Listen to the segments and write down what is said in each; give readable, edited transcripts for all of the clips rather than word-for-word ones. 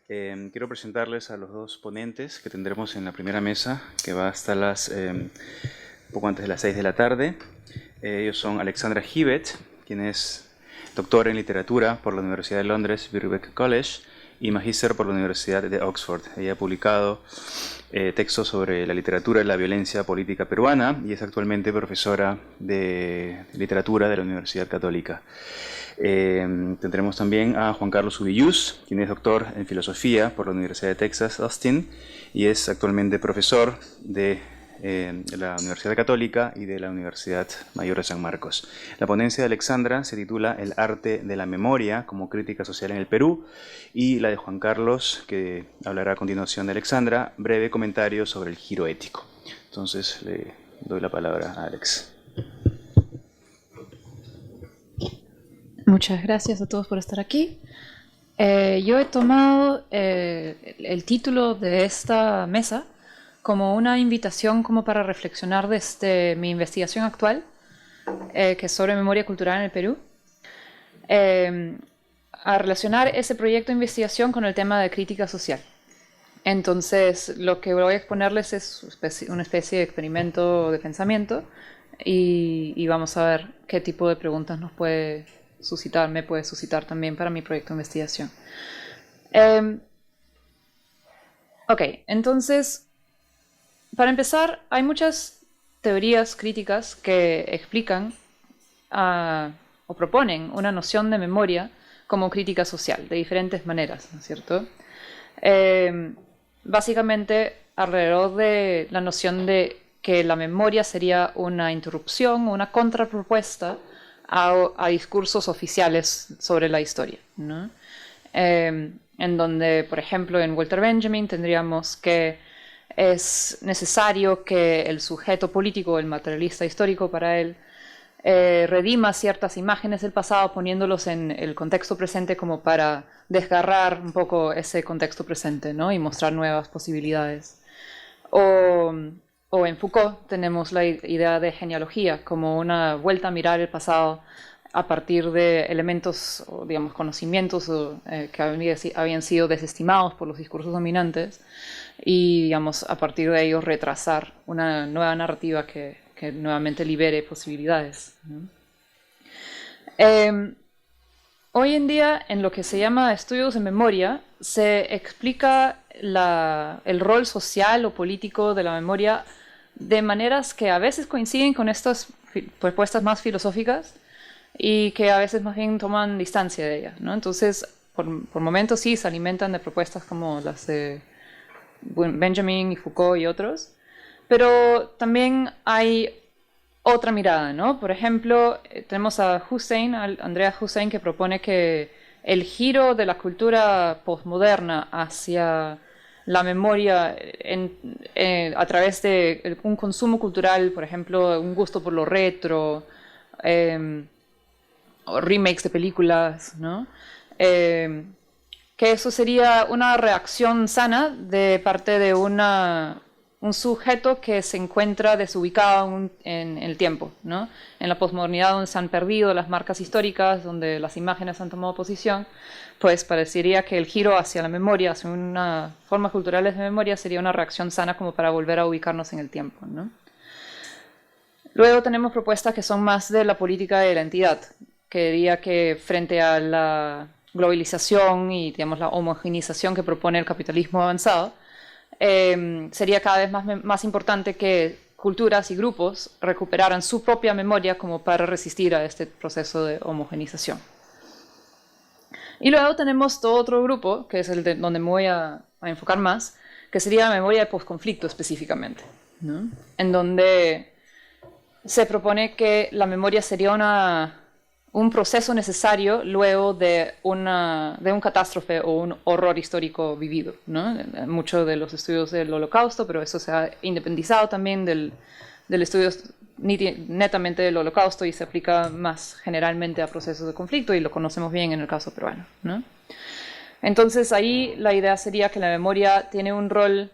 Quiero presentarles a los dos ponentes que tendremos en la primera mesa, que va hasta poco antes de las 6 de la tarde. Ellos son Alexandra Hibbett, quien es doctora en literatura por la Universidad de Londres, Birkbeck College, y magíster por la Universidad de Oxford. Ella ha publicado textos sobre la literatura y la violencia política peruana y es actualmente profesora de literatura de la Universidad Católica. Tendremos también a Juan Carlos Ubillús, quien es doctor en filosofía por la Universidad de Texas, Austin, y es actualmente profesor de la Universidad Católica y de la Universidad Mayor de San Marcos. La ponencia de Alexandra se titula El arte de la memoria como crítica social en el Perú, y la de Juan Carlos, que hablará a continuación de Alexandra, breve comentario sobre el giro ético. Entonces le doy la palabra a Alex. Muchas gracias a todos por estar aquí. Yo he tomado el título de esta mesa como una invitación como para reflexionar desde mi investigación actual, que es sobre memoria cultural en el Perú, a relacionar ese proyecto de investigación con el tema de crítica social. Entonces, lo que voy a exponerles es una especie de experimento de pensamiento y vamos a ver qué tipo de preguntas me puede suscitar también para mi proyecto de investigación. Ok, entonces, para empezar, hay muchas teorías críticas que explican o proponen una noción de memoria como crítica social, de diferentes maneras, ¿no es cierto? Básicamente, alrededor de la noción de que la memoria sería una interrupción o una contrapropuesta a discursos oficiales sobre la historia, ¿no? En donde, por ejemplo, en Walter Benjamin tendríamos que es necesario que el sujeto político, el materialista histórico para él, redima ciertas imágenes del pasado poniéndolos en el contexto presente como para desgarrar un poco ese contexto presente, ¿no? Y mostrar nuevas posibilidades. O en Foucault tenemos la idea de genealogía como una vuelta a mirar el pasado a partir de elementos, o digamos, conocimientos que habían sido desestimados por los discursos dominantes y, digamos, a partir de ellos retrasar una nueva narrativa que nuevamente libere posibilidades, ¿no? Hoy en día, en lo que se llama estudios de memoria, se explica el rol social o político de la memoria de maneras que a veces coinciden con estas propuestas más filosóficas y que a veces más bien toman distancia de ellas, ¿no? Entonces, por momentos sí se alimentan de propuestas como las de Benjamin y Foucault y otros, pero también hay otra mirada, ¿no? Por ejemplo, tenemos a Andrea Hussein, que propone que el giro de la cultura postmoderna hacia la memoria a través de un consumo cultural, por ejemplo, un gusto por lo retro, o remakes de películas, ¿no? Que eso sería una reacción sana de parte de un sujeto que se encuentra desubicado en el tiempo, ¿no? En la posmodernidad, donde se han perdido las marcas históricas, donde las imágenes han tomado posición, pues parecería que el giro hacia la memoria, hacia una formas culturales de memoria, sería una reacción sana como para volver a ubicarnos en el tiempo, ¿no? Luego tenemos propuestas que son más de la política de la entidad, que diría que frente a la globalización y, digamos, la homogeneización que propone el capitalismo avanzado, sería cada vez más importante que culturas y grupos recuperaran su propia memoria como para resistir a este proceso de homogeneización. Y luego tenemos todo otro grupo, que es donde me voy a enfocar más, que sería la memoria de posconflicto específicamente, ¿no? En donde se propone que la memoria sería un proceso necesario luego de un catástrofe o un horror histórico vivido, ¿no? Muchos de los estudios del Holocausto, pero eso se ha independizado también del estudio netamente del Holocausto y se aplica más generalmente a procesos de conflicto y lo conocemos bien en el caso peruano, ¿no? Entonces ahí la idea sería que la memoria tiene un rol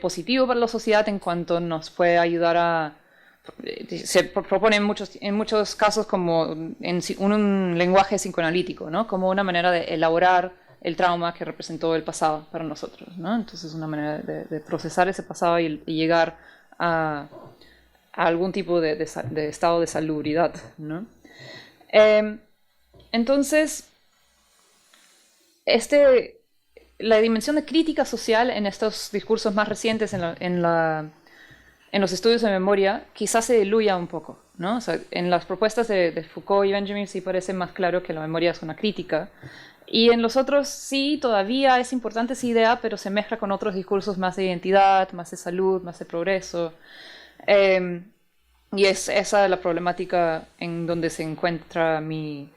positivo para la sociedad en cuanto nos puede ayudar se propone en muchos casos como en un lenguaje psicoanalítico, ¿no? Como una manera de elaborar el trauma que representó el pasado para nosotros, ¿no? Entonces es una manera de procesar ese pasado y llegar a algún tipo de estado de salubridad, ¿no? Entonces, la dimensión de crítica social en estos discursos más recientes en los estudios de memoria quizás se diluya un poco, ¿no? O sea, en las propuestas de Foucault y Benjamin sí parece más claro que la memoria es una crítica, y en los otros sí todavía es importante esa idea, pero se mezcla con otros discursos más de identidad, más de salud, más de progreso. Y es esa la problemática en donde se encuentra mi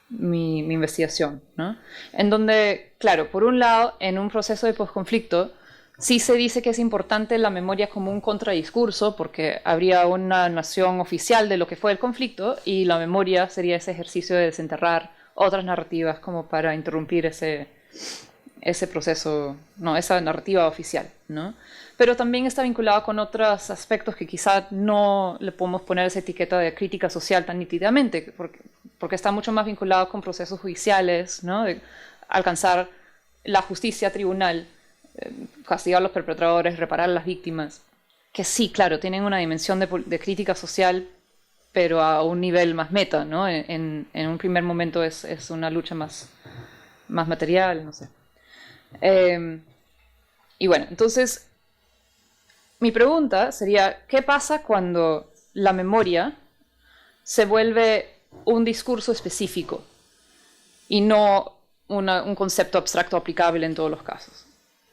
investigación, ¿no? En donde, claro, por un lado, en un proceso de posconflicto, sí se dice que es importante la memoria como un contradiscurso, porque habría una noción oficial de lo que fue el conflicto, y la memoria sería ese ejercicio de desenterrar otras narrativas como para interrumpir ese proceso, no, esa narrativa oficial, ¿no? Pero también está vinculado con otros aspectos que quizá no le podemos poner esa etiqueta de crítica social tan nítidamente, porque está mucho más vinculado con procesos judiciales, ¿no? De alcanzar la justicia tribunal, castigar a los perpetradores, reparar a las víctimas, que sí, claro, tienen una dimensión de crítica social, pero a un nivel más meta, ¿no? En un primer momento es una lucha más material, no sé. Y bueno, entonces, mi pregunta sería, ¿qué pasa cuando la memoria se vuelve un discurso específico y no un concepto abstracto aplicable en todos los casos?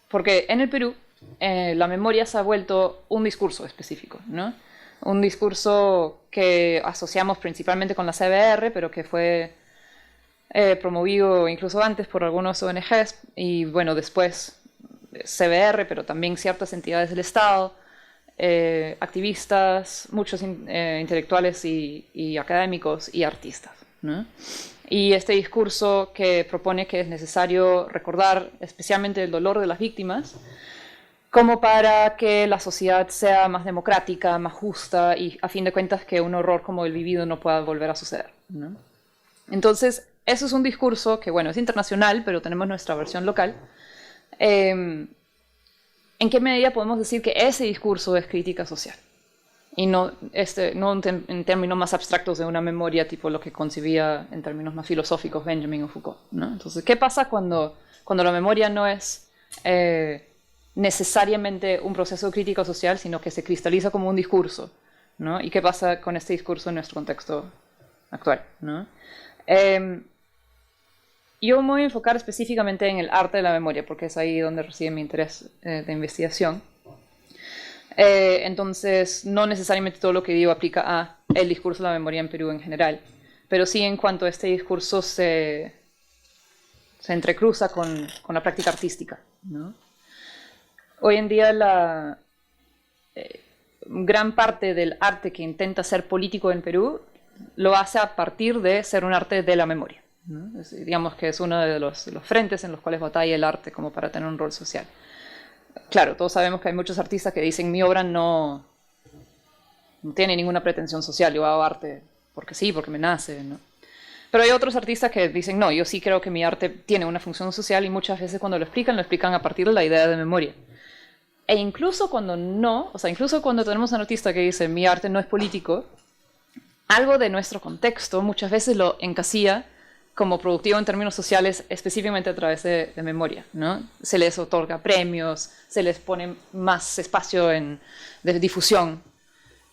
Porque en el Perú, la memoria se ha vuelto un discurso específico, ¿no? Un discurso que asociamos principalmente con la CBR, pero que fue promovido incluso antes por algunos ONGs, y bueno, después CBR, pero también ciertas entidades del Estado, activistas, muchos intelectuales y académicos y artistas, ¿no? Y este discurso que propone que es necesario recordar especialmente el dolor de las víctimas, como para que la sociedad sea más democrática, más justa, y a fin de cuentas que un horror como el vivido no pueda volver a suceder, ¿no? Entonces, eso es un discurso que, bueno, es internacional, pero tenemos nuestra versión local. ¿En qué medida podemos decir que ese discurso es crítica social? Y no en términos más abstractos de una memoria, tipo lo que concebía en términos más filosóficos Benjamin o Foucault, ¿no? Entonces, ¿qué pasa cuando la memoria no es necesariamente un proceso crítico social, sino que se cristaliza como un discurso, ¿no? ¿Y qué pasa con este discurso en nuestro contexto actual, ¿no? Yo me voy a enfocar específicamente en el arte de la memoria, porque es ahí donde reside mi interés de investigación. Entonces, no necesariamente todo lo que digo aplica a el discurso de la memoria en Perú en general, pero sí en cuanto a este discurso se entrecruza con la práctica artística, ¿no? Hoy en día gran parte del arte que intenta ser político en Perú lo hace a partir de ser un arte de la memoria, ¿no? Digamos que es uno de los frentes en los cuales batalla el arte como para tener un rol social. Claro, todos sabemos que hay muchos artistas que dicen mi obra no tiene ninguna pretensión social, yo hago arte porque sí, porque me nace, ¿no? Pero hay otros artistas que dicen no, yo sí creo que mi arte tiene una función social, y muchas veces cuando lo explican a partir de la idea de memoria. E incluso cuando no, o sea, incluso cuando tenemos un artista que dice mi arte no es político, algo de nuestro contexto muchas veces lo encasilla como productivo en términos sociales, específicamente a través de memoria, ¿no? Se les otorga premios, se les pone más espacio de difusión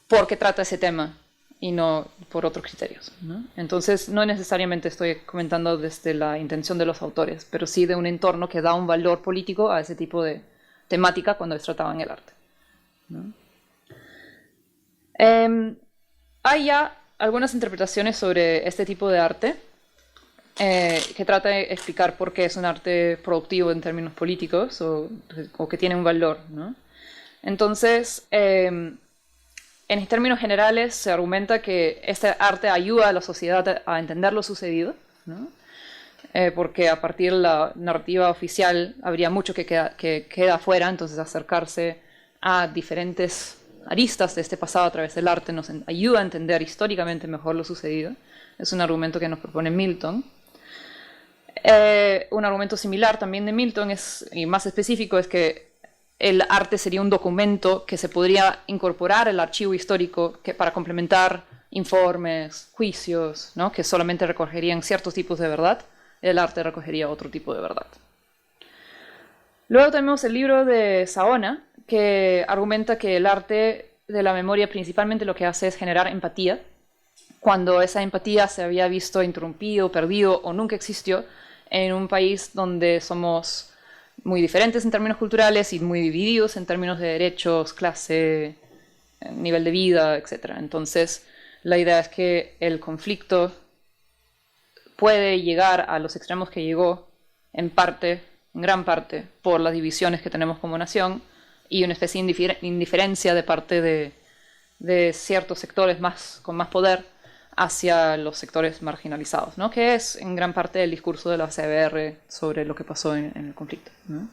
porque trata ese tema y no por otros criterios, ¿no? Entonces, no necesariamente estoy comentando desde la intención de los autores, pero sí de un entorno que da un valor político a ese tipo de temática cuando es tratado en el arte, ¿no? Hay ya algunas interpretaciones sobre este tipo de arte que trata de explicar por qué es un arte productivo en términos políticos o que tiene un valor, ¿no? Entonces, en términos generales se argumenta que este arte ayuda a la sociedad a entender lo sucedido, ¿no? Porque a partir de la narrativa oficial habría mucho que queda afuera, entonces acercarse a diferentes aristas de este pasado a través del arte nos ayuda a entender históricamente mejor lo sucedido. Es un argumento que nos propone Milton. Un argumento similar también de Milton y más específico es que el arte sería un documento que se podría incorporar al archivo histórico para complementar informes, juicios, ¿no? Que solamente recogerían ciertos tipos de verdad. El arte recogería otro tipo de verdad. Luego tenemos el libro de Saona, que argumenta que el arte de la memoria principalmente lo que hace es generar empatía. Cuando esa empatía se había visto interrumpido, perdido o nunca existió en un país donde somos muy diferentes en términos culturales y muy divididos en términos de derechos, clase, nivel de vida, etc. Entonces, la idea es que el conflicto puede llegar a los extremos que llegó en gran parte, por las divisiones que tenemos como nación y una especie de indiferencia de parte de ciertos sectores con más poder hacia los sectores marginalizados, ¿no? Que es en gran parte el discurso de la CBR sobre lo que pasó en el conflicto, ¿no?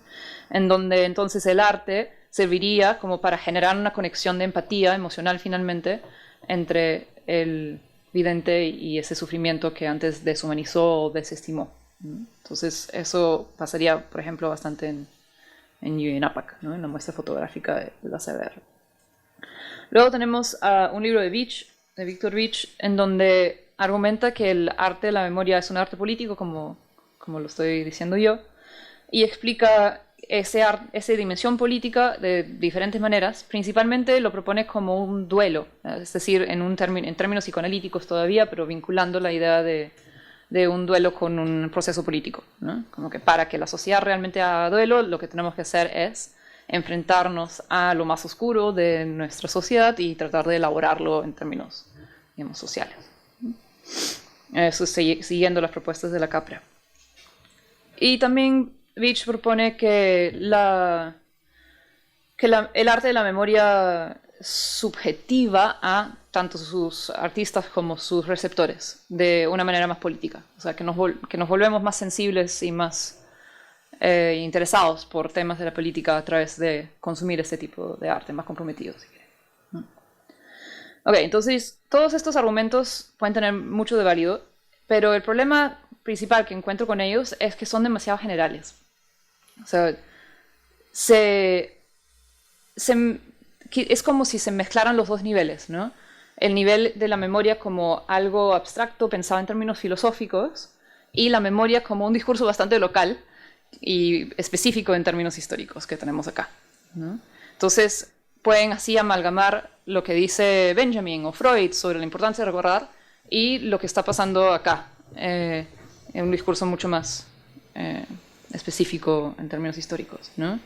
En donde entonces el arte serviría como para generar una conexión de empatía emocional finalmente entre el vidente y ese sufrimiento que antes deshumanizó o desestimó, ¿no? Entonces eso pasaría, por ejemplo, bastante en Yuyinapac, ¿no? En la muestra fotográfica de la CBR. Luego tenemos un libro de Víctor Vich, en donde argumenta que el arte de la memoria es un arte político, como lo estoy diciendo yo, y explica esa dimensión política de diferentes maneras. Principalmente lo propone como un duelo, es decir, en términos psicoanalíticos todavía, pero vinculando la idea de un duelo con un proceso político, ¿no? Como que para que la sociedad realmente haga duelo, lo que tenemos que hacer es enfrentarnos a lo más oscuro de nuestra sociedad y tratar de elaborarlo en términos, digamos, sociales. Eso siguiendo las propuestas de la Capra. Y también Vich propone que el arte de la memoria subjetiva a tanto sus artistas como sus receptores de una manera más política. O sea, que nos volvemos más sensibles y más interesados por temas de la política a través de consumir este tipo de arte, más comprometidos, si quieren. Ok, entonces todos estos argumentos pueden tener mucho de válido, pero el problema principal que encuentro con ellos es que son demasiado generales. O sea, es como si se mezclaran los dos niveles, ¿no? El nivel de la memoria como algo abstracto pensado en términos filosóficos y la memoria como un discurso bastante local y específico en términos históricos que tenemos acá, ¿no? Entonces pueden así amalgamar lo que dice Benjamin o Freud sobre la importancia de recordar y lo que está pasando acá, en un discurso mucho más específico en términos históricos, ¿no?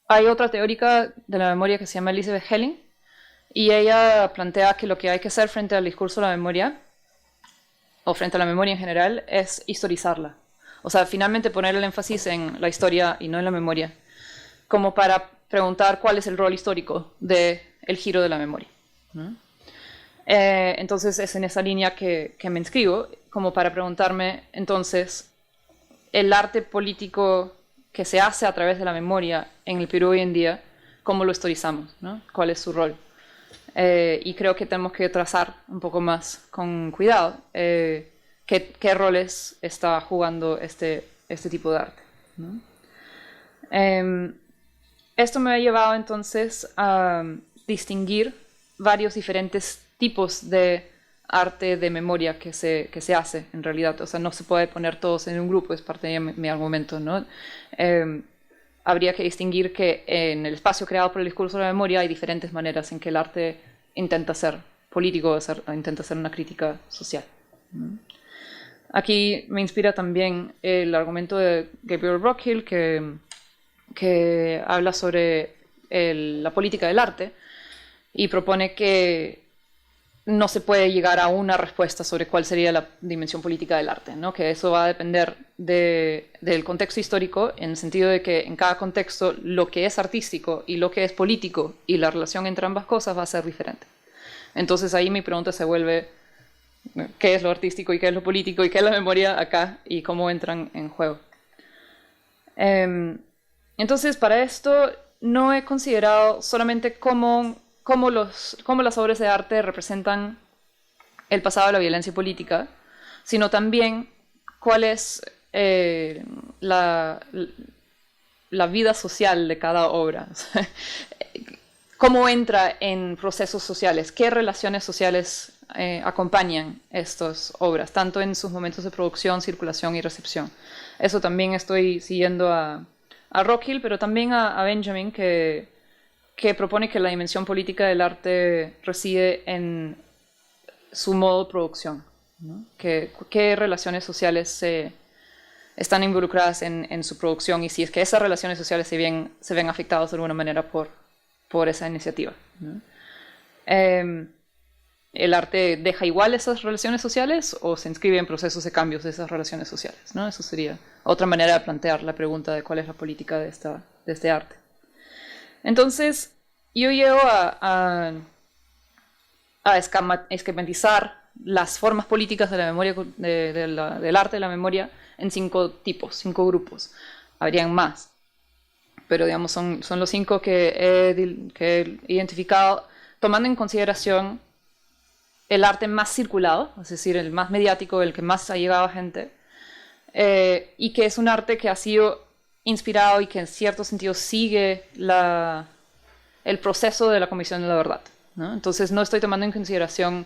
Hay otra teórica de la memoria que se llama Elizabeth Helling y ella plantea que lo que hay que hacer frente al discurso de la memoria o frente a la memoria en general es historizarla. O sea, finalmente poner el énfasis en la historia y no en la memoria, como para preguntar cuál es el rol histórico del giro de la memoria, ¿no? Entonces es en esa línea que me inscribo, como para preguntarme, entonces, el arte político que se hace a través de la memoria en el Perú hoy en día, ¿cómo lo historizamos, ¿no? ¿Cuál es su rol? Y creo que tenemos que trazar un poco más con cuidado qué roles está jugando este tipo de arte, ¿no? Esto me ha llevado entonces a distinguir varios diferentes tipos de arte de memoria que se hace en realidad. O sea, no se puede poner todos en un grupo, es parte de mi argumento, ¿no? Habría que distinguir que en el espacio creado por el discurso de la memoria hay diferentes maneras en que el arte intenta ser político, intenta ser una crítica social, ¿no? Aquí me inspira también el argumento de Gabriel Rockhill que habla sobre la política del arte y propone que no se puede llegar a una respuesta sobre cuál sería la dimensión política del arte, ¿no? Que eso va a depender del contexto histórico, en el sentido de que en cada contexto lo que es artístico y lo que es político y la relación entre ambas cosas va a ser diferente. Entonces ahí mi pregunta se vuelve, ¿qué es lo artístico y qué es lo político y qué es la memoria acá y cómo entran en juego? Entonces para esto no he considerado solamente cómo las obras de arte representan el pasado de la violencia política, sino también cuál es la vida social de cada obra. Cómo entra en procesos sociales, qué relaciones sociales acompañan estas obras, tanto en sus momentos de producción, circulación y recepción. Eso también estoy siguiendo a Rockhill, pero también a Benjamin, que propone que la dimensión política del arte reside en su modo de producción, ¿no? ¿Qué relaciones sociales están involucradas en su producción, y si es que esas relaciones sociales se ven afectadas de alguna manera por esa iniciativa, ¿no? ¿El arte deja igual esas relaciones sociales o se inscribe en procesos de cambios de esas relaciones sociales, ¿no? Eso sería otra manera de plantear la pregunta de cuál es la política de este arte. Entonces, yo llego a esquematizar las formas políticas de la memoria, del arte de la memoria en 5 tipos, 5 grupos. Habrían más, pero digamos son los 5 que he identificado, tomando en consideración el arte más circulado, es decir, el más mediático, el que más ha llegado a gente, y que es un arte que ha sido inspirado y que en cierto sentido sigue el proceso de la Comisión de la Verdad, ¿no? Entonces no estoy tomando en consideración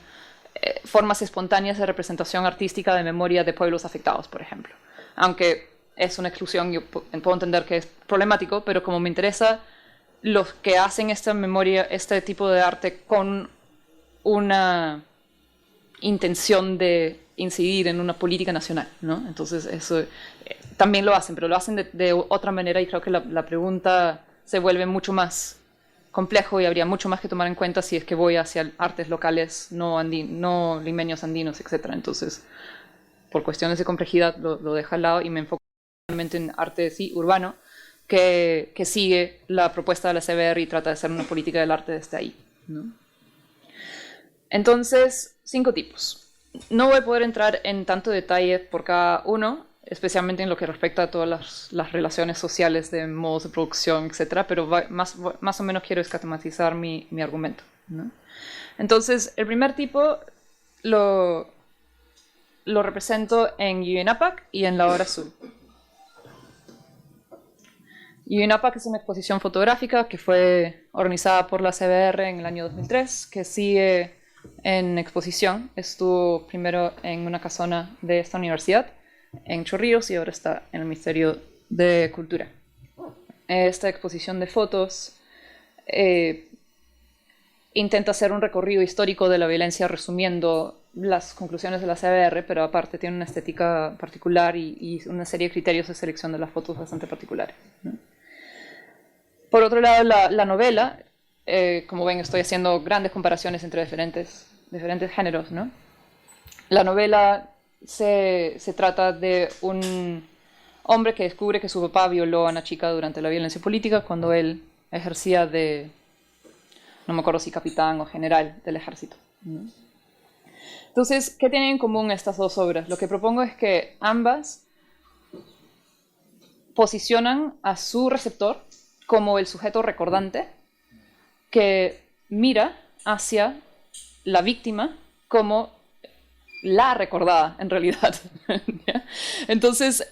formas espontáneas de representación artística de memoria de pueblos afectados, por ejemplo. Aunque es una exclusión, yo puedo entender que es problemático, pero como me interesa los que hacen esta memoria, este tipo de arte con una intención de incidir en una política nacional, ¿no? Entonces eso también lo hacen, pero lo hacen de otra manera, y creo que la pregunta se vuelve mucho más complejo y habría mucho más que tomar en cuenta si es que voy hacia artes locales no limeños, andinos, etc. Entonces, por cuestiones de complejidad lo dejo al lado y me enfoco en arte sí urbano, que sigue la propuesta de la CBR y trata de hacer una política del arte desde ahí, ¿no? Entonces, 5 tipos. No voy a poder entrar en tanto detalle por cada uno, especialmente en lo que respecta a todas las relaciones sociales de modos de producción, etc., pero más o menos quiero esquematizar mi argumento, ¿no? Entonces, el primer tipo lo represento en Yuyinapac y en La Hora Azul. Yuyinapac es una exposición fotográfica que fue organizada por la CBR en el año 2003, que sigue en exposición. Estuvo primero en una casona de esta universidad, en Chorrillos, y ahora está en el Ministerio de Cultura. Esta exposición de fotos intenta hacer un recorrido histórico de la violencia resumiendo las conclusiones de la CBR, pero aparte tiene una estética particular y una serie de criterios de selección de las fotos bastante particulares, ¿no? Por otro lado, la novela, como ven, estoy haciendo grandes comparaciones entre diferentes géneros, ¿no? La novela se trata de un hombre que descubre que su papá violó a una chica durante la violencia política cuando él ejercía no me acuerdo si capitán o general del ejército, ¿no? Entonces, ¿qué tienen en común estas dos obras? Lo que propongo es que ambas posicionan a su receptor como el sujeto recordante que mira hacia la víctima como la recordada, en realidad. Entonces,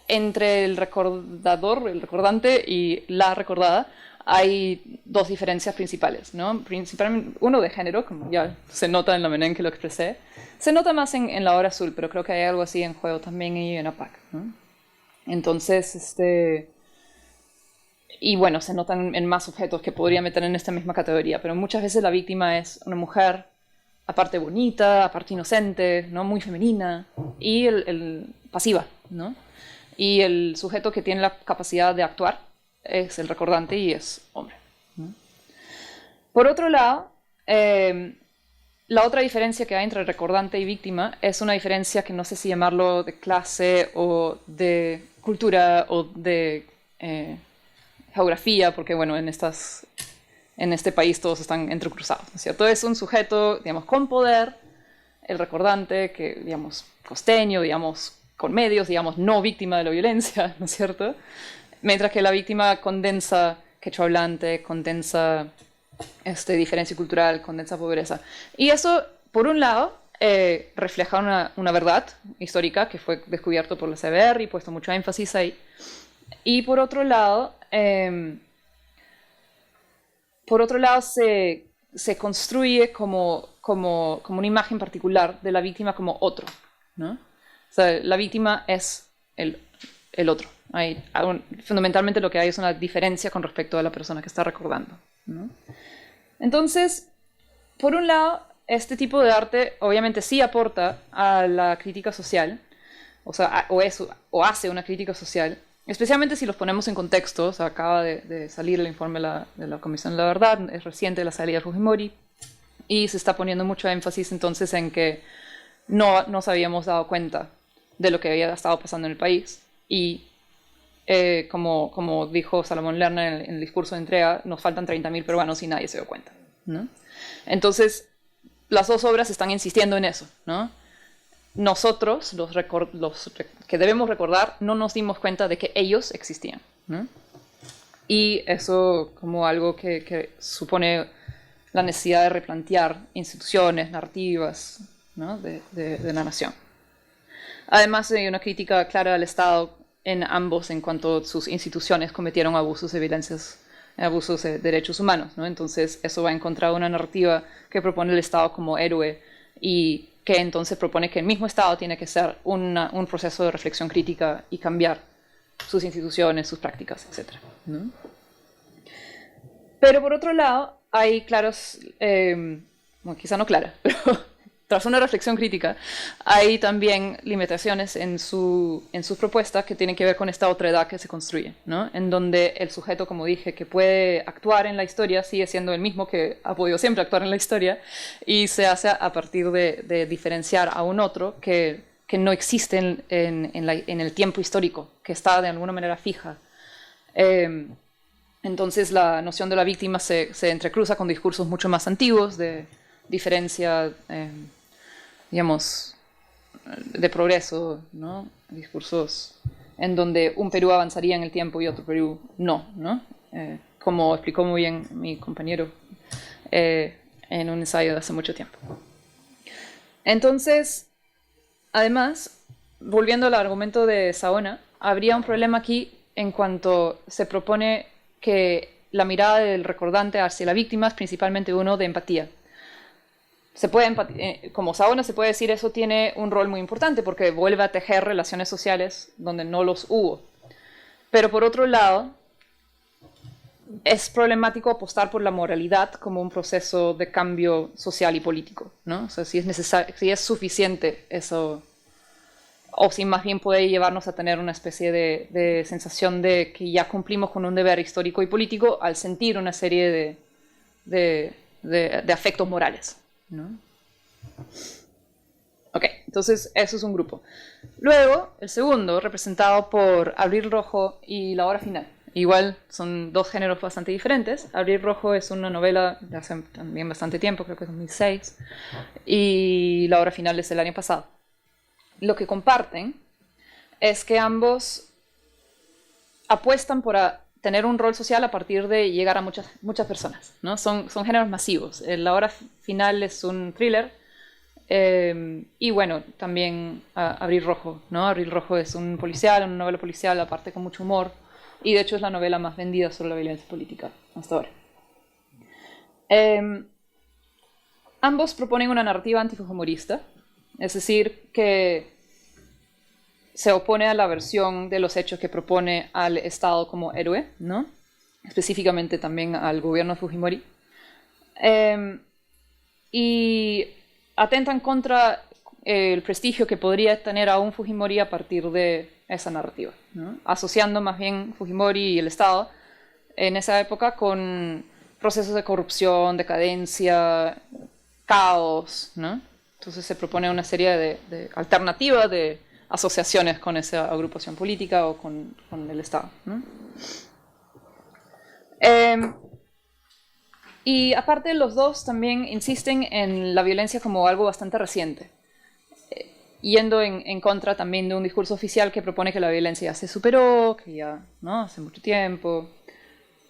entre el recordante y la recordada, hay 2 diferencias principales, ¿no? Principalmente uno de género, como ya se nota en la manera en que lo expresé. Se nota más en La Hora Azul, pero creo que hay algo así en juego también en Yuyinapac, ¿no? Entonces, y bueno, se notan en más objetos que podría meter en esta misma categoría, pero muchas veces la víctima es una mujer, aparte bonita, aparte inocente, ¿no? Muy femenina, y el pasiva, ¿no? Y el sujeto que tiene la capacidad de actuar es el recordante y es hombre, ¿no? Por otro lado, la otra diferencia que hay entre recordante y víctima es una diferencia que no sé si llamarlo de clase o de cultura o de geografía, porque bueno, en este país todos están entrecruzados, ¿no es cierto? Es un sujeto, digamos, con poder, el recordante, que, digamos, costeño, digamos, con medios, digamos, no víctima de la violencia, ¿no es cierto? Mientras que la víctima condensa quechua hablante, condensa diferencia cultural, condensa pobreza. Y eso, por un lado, refleja una verdad histórica que fue descubierto por la CBR y puesto mucho énfasis ahí. Y por otro lado se construye como una imagen particular de la víctima como otro, ¿no? O sea, la víctima es el otro. Fundamentalmente lo que hay es una diferencia con respecto a la persona que está recordando, ¿no? Entonces, por un lado, este tipo de arte obviamente sí aporta a la crítica social, o sea, o hace una crítica social, especialmente si los ponemos en contexto. O sea, acaba de salir el informe de la Comisión de la Verdad, es reciente la salida de Fujimori, y se está poniendo mucho énfasis entonces en que no nos habíamos dado cuenta de lo que había estado pasando en el país, y como dijo Salomón Lerner en el discurso de entrega, nos faltan 30.000 peruanos y nadie se dio cuenta, ¿no? Entonces, las dos obras están insistiendo en eso, ¿no? Nosotros, los que debemos recordar, no nos dimos cuenta de que ellos existían, ¿no? Y eso como algo que supone la necesidad de replantear instituciones, narrativas, ¿no? de la nación. Además, hay una crítica clara al Estado en ambos en cuanto sus instituciones cometieron abusos de derechos humanos, ¿no? Entonces, eso va en contra de una narrativa que propone el Estado como héroe y que entonces propone que el mismo Estado tiene que ser un proceso de reflexión crítica y cambiar sus instituciones, sus prácticas, etc., ¿no? Pero por otro lado, hay claros, bueno, quizá no claras, pero tras una reflexión crítica, hay también limitaciones en su propuesta que tienen que ver con esta otredad que se construye, ¿no? En donde el sujeto, como dije, que puede actuar en la historia, sigue siendo el mismo que ha podido siempre actuar en la historia, y se hace a partir de diferenciar a un otro que no existe en el tiempo histórico, que está de alguna manera fija. Entonces la noción de la víctima se entrecruza con discursos mucho más antiguos de diferencia, digamos, de progreso, ¿no? Discursos en donde un Perú avanzaría en el tiempo y otro Perú no, ¿no? Como explicó muy bien mi compañero en un ensayo de hace mucho tiempo. Entonces, además, volviendo al argumento de Saona, habría un problema aquí en cuanto se propone que la mirada del recordante hacia la víctima es principalmente uno de empatía. Como Saona se puede decir, eso tiene un rol muy importante porque vuelve a tejer relaciones sociales donde no los hubo. Pero por otro lado, es problemático apostar por la moralidad como un proceso de cambio social y político, ¿no? O sea, si es suficiente eso, o si más bien puede llevarnos a tener una especie de sensación de que ya cumplimos con un deber histórico y político al sentir una serie de afectos morales, ¿no? Ok, entonces eso es un grupo. Luego, el segundo, representado por Abril Rojo y La Hora Final. Igual son dos géneros bastante diferentes. Abril Rojo es una novela de hace también bastante tiempo, creo que es 2006, y La Hora Final es el año pasado. Lo que comparten es que ambos apuestan por tener un rol social a partir de llegar a muchas personas, ¿no? Son géneros masivos. La Hora Final es un thriller, y bueno, también Abril Rojo, ¿no? Abril Rojo es un policial, una novela policial, aparte con mucho humor, y de hecho es la novela más vendida sobre la violencia política hasta ahora. Ambos proponen una narrativa antifujimorista, es decir, que se opone a la versión de los hechos que propone al Estado como héroe, ¿no? Específicamente también al gobierno de Fujimori. Y atentan contra el prestigio que podría tener aún Fujimori a partir de esa narrativa, ¿no? Asociando más bien Fujimori y el Estado en esa época con procesos de corrupción, decadencia, caos, ¿no? Entonces se propone una serie de alternativas de asociaciones con esa agrupación política o con el Estado, ¿no? Y aparte, los dos también insisten en la violencia como algo bastante reciente, yendo en contra también de un discurso oficial que propone que la violencia ya se superó, que ya, ¿no?, hace mucho tiempo.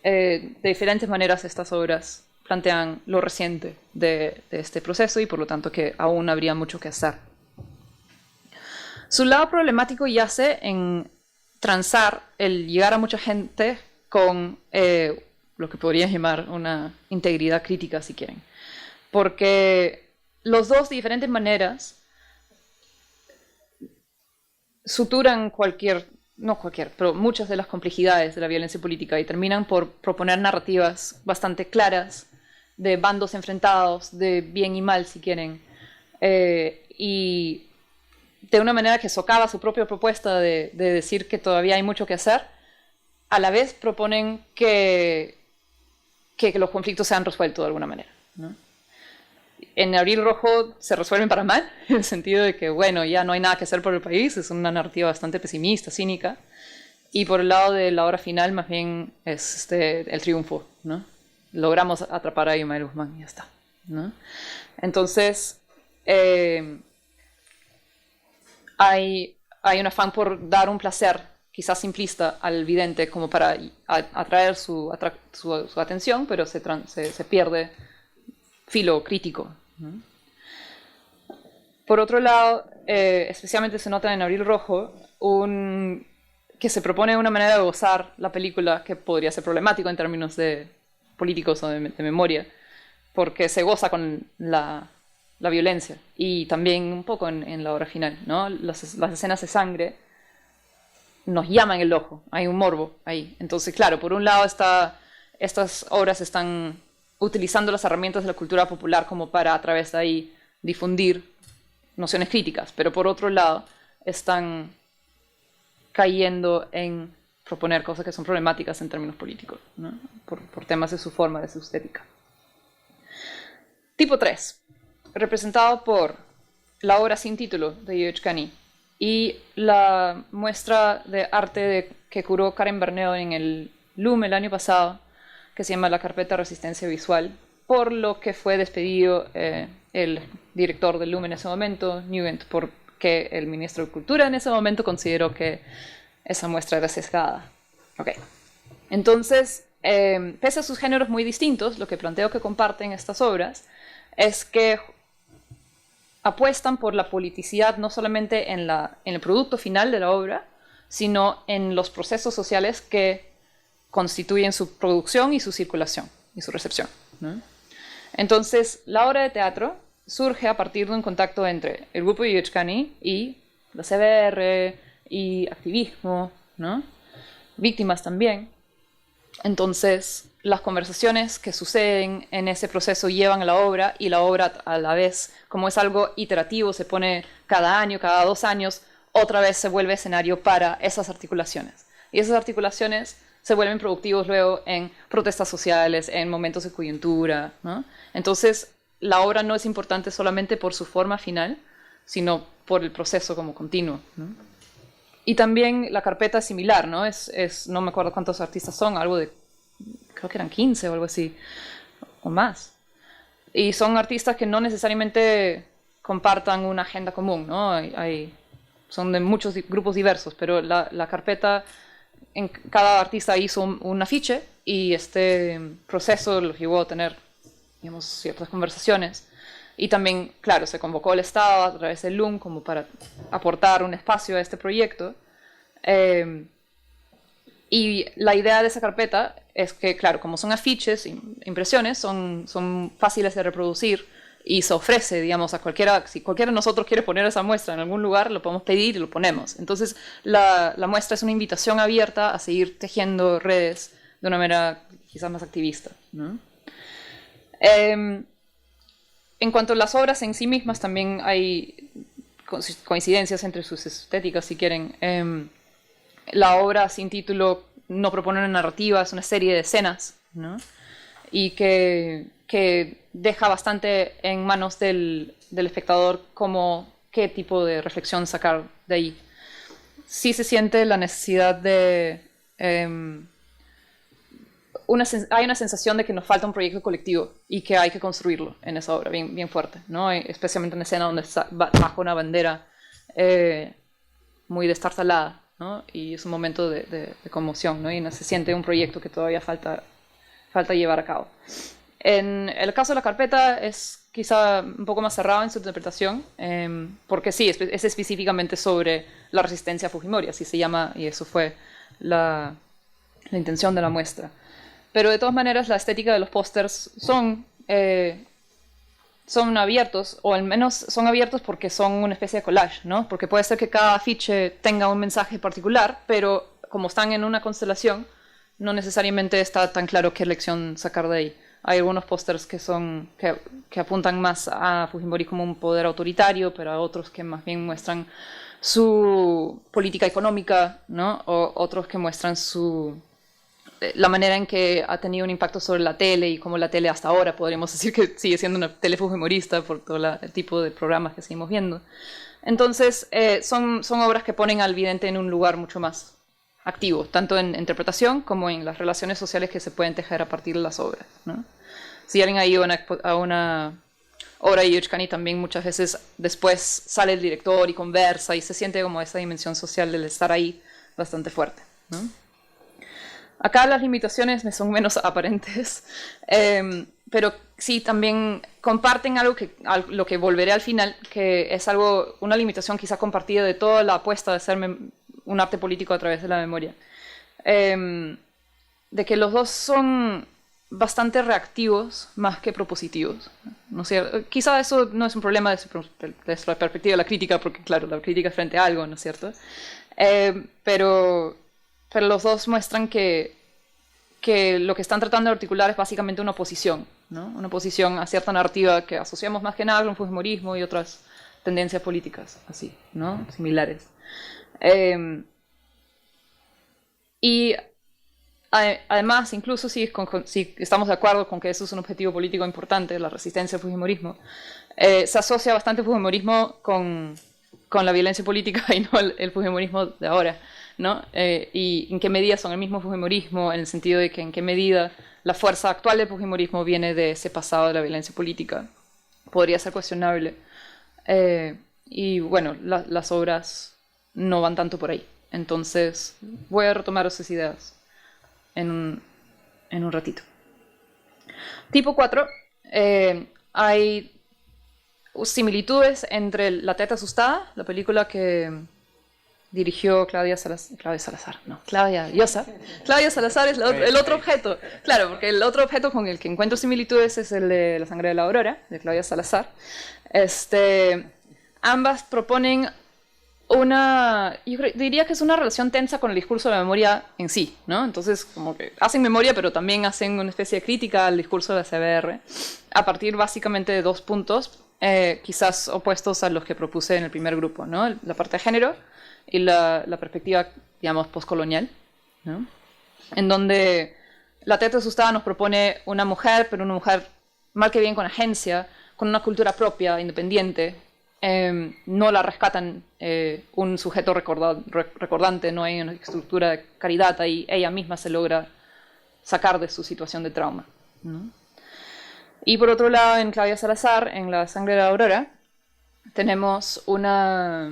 De diferentes maneras estas obras plantean lo reciente de este proceso y por lo tanto que aún habría mucho que hacer. Su lado problemático yace en transar el llegar a mucha gente con lo que podrías llamar una integridad crítica, si quieren. Porque los dos, de diferentes maneras, suturan pero muchas de las complejidades de la violencia política y terminan por proponer narrativas bastante claras de bandos enfrentados, de bien y mal, si quieren, y de una manera que socava su propia propuesta de decir que todavía hay mucho que hacer. A la vez proponen que los conflictos sean resueltos de alguna manera, ¿no? En Abril Rojo se resuelven para mal, en el sentido de que, bueno, ya no hay nada que hacer por el país, es una narrativa bastante pesimista, cínica, y por el lado de la hora final, más bien, es el triunfo, ¿no? Logramos atrapar a Ismael Guzmán y ya está, ¿no? Entonces, hay un afán por dar un placer, quizás simplista, al vidente, como para atraer su atención, pero se pierde filo crítico, ¿no? Por otro lado, especialmente se nota en Abril Rojo, que se propone una manera de gozar la película que podría ser problemático en términos de políticos o de memoria, porque se goza con la violencia y también un poco en la hora final, ¿no? Las escenas de sangre nos llaman el ojo, hay un morbo ahí. Entonces, claro, por un lado estas obras están utilizando las herramientas de la cultura popular como para a través de ahí difundir nociones críticas, pero por otro lado están cayendo en proponer cosas que son problemáticas en términos políticos, ¿no? por temas de su forma, de su estética. Tipo 3, representado por la obra sin título de Yoyos Cani y la muestra de arte que curó Karen Berneo en el LUM el año pasado, que se llama La Carpeta Resistencia Visual, por lo que fue despedido el director del LUM en ese momento, Nugent, porque el ministro de Cultura en ese momento consideró que esa muestra era sesgada. Okay. Entonces, pese a sus géneros muy distintos, lo que planteo que comparten estas obras es que apuestan por la politicidad no solamente en el producto final de la obra, sino en los procesos sociales que constituyen su producción y su circulación y su recepción, ¿no? Entonces, la obra de teatro surge a partir de un contacto entre el grupo Yoyos Cani y la CBR y activismo, ¿no? Víctimas también. Entonces, las conversaciones que suceden en ese proceso llevan a la obra y la obra a la vez, como es algo iterativo, se pone cada año, cada 2 años, otra vez se vuelve escenario para esas articulaciones. Y esas articulaciones se vuelven productivos luego en protestas sociales, en momentos de coyuntura, ¿no? Entonces, la obra no es importante solamente por su forma final, sino por el proceso como continuo, ¿no? Y también la carpeta es similar, ¿no? No me acuerdo cuántos artistas son, creo que eran 15 o algo así, o más. Y son artistas que no necesariamente compartan una agenda común, ¿no? Son de muchos grupos diversos, pero la carpeta, cada artista hizo un afiche y este proceso los llevó a tener, digamos, ciertas conversaciones. Y también, claro, se convocó al Estado a través del LUM como para aportar un espacio a este proyecto. Y la idea de esa carpeta es que, claro, como son afiches, impresiones, son fáciles de reproducir y se ofrece, digamos, a cualquiera, si cualquiera de nosotros quiere poner esa muestra en algún lugar, lo podemos pedir y lo ponemos. Entonces, la muestra es una invitación abierta a seguir tejiendo redes de una manera quizás más activista, ¿no? En cuanto a las obras en sí mismas, también hay coincidencias entre sus estéticas, si quieren. La obra sin título no propone una narrativa, es una serie de escenas, ¿no? Y que deja bastante en manos del espectador como qué tipo de reflexión sacar de ahí. Sí se siente la necesidad de... hay una sensación de que nos falta un proyecto colectivo y que hay que construirlo en esa obra, bien, bien fuerte, ¿no? Especialmente en una escena donde está bajo una bandera muy destartalada, ¿no? Y es un momento de conmoción, ¿no? Y se siente un proyecto que todavía falta llevar a cabo. En el caso de la carpeta es quizá un poco más cerrado en su interpretación, porque sí, es específicamente sobre la resistencia a Fujimori, así se llama, y eso fue la intención de la muestra. Pero de todas maneras, la estética de los pósters son abiertos, o al menos son abiertos porque son una especie de collage, ¿no? Porque puede ser que cada afiche tenga un mensaje particular, pero como están en una constelación, no necesariamente está tan claro qué lección sacar de ahí. Hay algunos pósters que apuntan más a Fujimori como un poder autoritario, pero a otros que más bien muestran su política económica, ¿no? O otros que muestran la manera en que ha tenido un impacto sobre la tele y cómo la tele hasta ahora podríamos decir que sigue siendo una tele fujimorista por todo el tipo de programas que seguimos viendo. Entonces, son obras que ponen al vidente en un lugar mucho más activo, tanto en interpretación como en las relaciones sociales que se pueden tejer a partir de las obras, ¿no? Si alguien ha ido a una obra de Yuchkani, también muchas veces después sale el director y conversa y se siente como esa dimensión social del estar ahí bastante fuerte, ¿no? Acá las limitaciones me son menos aparentes, pero sí también comparten algo lo que volveré al final, que es una limitación quizá compartida de toda la apuesta de hacer un arte político a través de la memoria. De que los dos son bastante reactivos más que propositivos, ¿no es cierto? Quizá eso no es un problema desde la perspectiva de la crítica, porque claro, la crítica es frente a algo, ¿no es cierto? Pero los dos muestran que lo que están tratando de articular es básicamente una oposición, ¿no? Una oposición a cierta narrativa que asociamos más que nada con fujimorismo y otras tendencias políticas así, ¿no? Similares. Y además, incluso si estamos de acuerdo con que eso es un objetivo político importante, la resistencia al fujimorismo, se asocia bastante el fujimorismo con la violencia política y no el fujimorismo de ahora, ¿no? Y en qué medida son el mismo fujimorismo, en el sentido de que en qué medida la fuerza actual del fujimorismo viene de ese pasado de la violencia política. Podría ser cuestionable. Y bueno, las obras no van tanto por ahí. Entonces voy a retomar esas ideas en un ratito. Tipo 4. Hay similitudes entre La teta asustada, la película que dirigió Claudia Salazar, no, Claudia Llosa. Claudia Salazar es el otro objeto, claro, porque el otro objeto con el que encuentro similitudes es el de La sangre de la aurora, de Claudia Salazar. Ambas proponen yo diría que es una relación tensa con el discurso de la memoria en sí, ¿no? Entonces, como que hacen memoria, pero también hacen una especie de crítica al discurso de la CBR, a partir básicamente de dos puntos, quizás opuestos a los que propuse en el primer grupo, ¿no? La parte de género y la perspectiva, digamos, postcolonial, ¿no? En donde La teta asustada nos propone una mujer, pero una mujer mal que bien con agencia, con una cultura propia, independiente. No la rescatan un sujeto recordante, no hay una estructura de caridad ahí, ella misma se logra sacar de su situación de trauma, ¿no? Y por otro lado, en Claudia Salazar, en La sangre de la aurora, tenemos una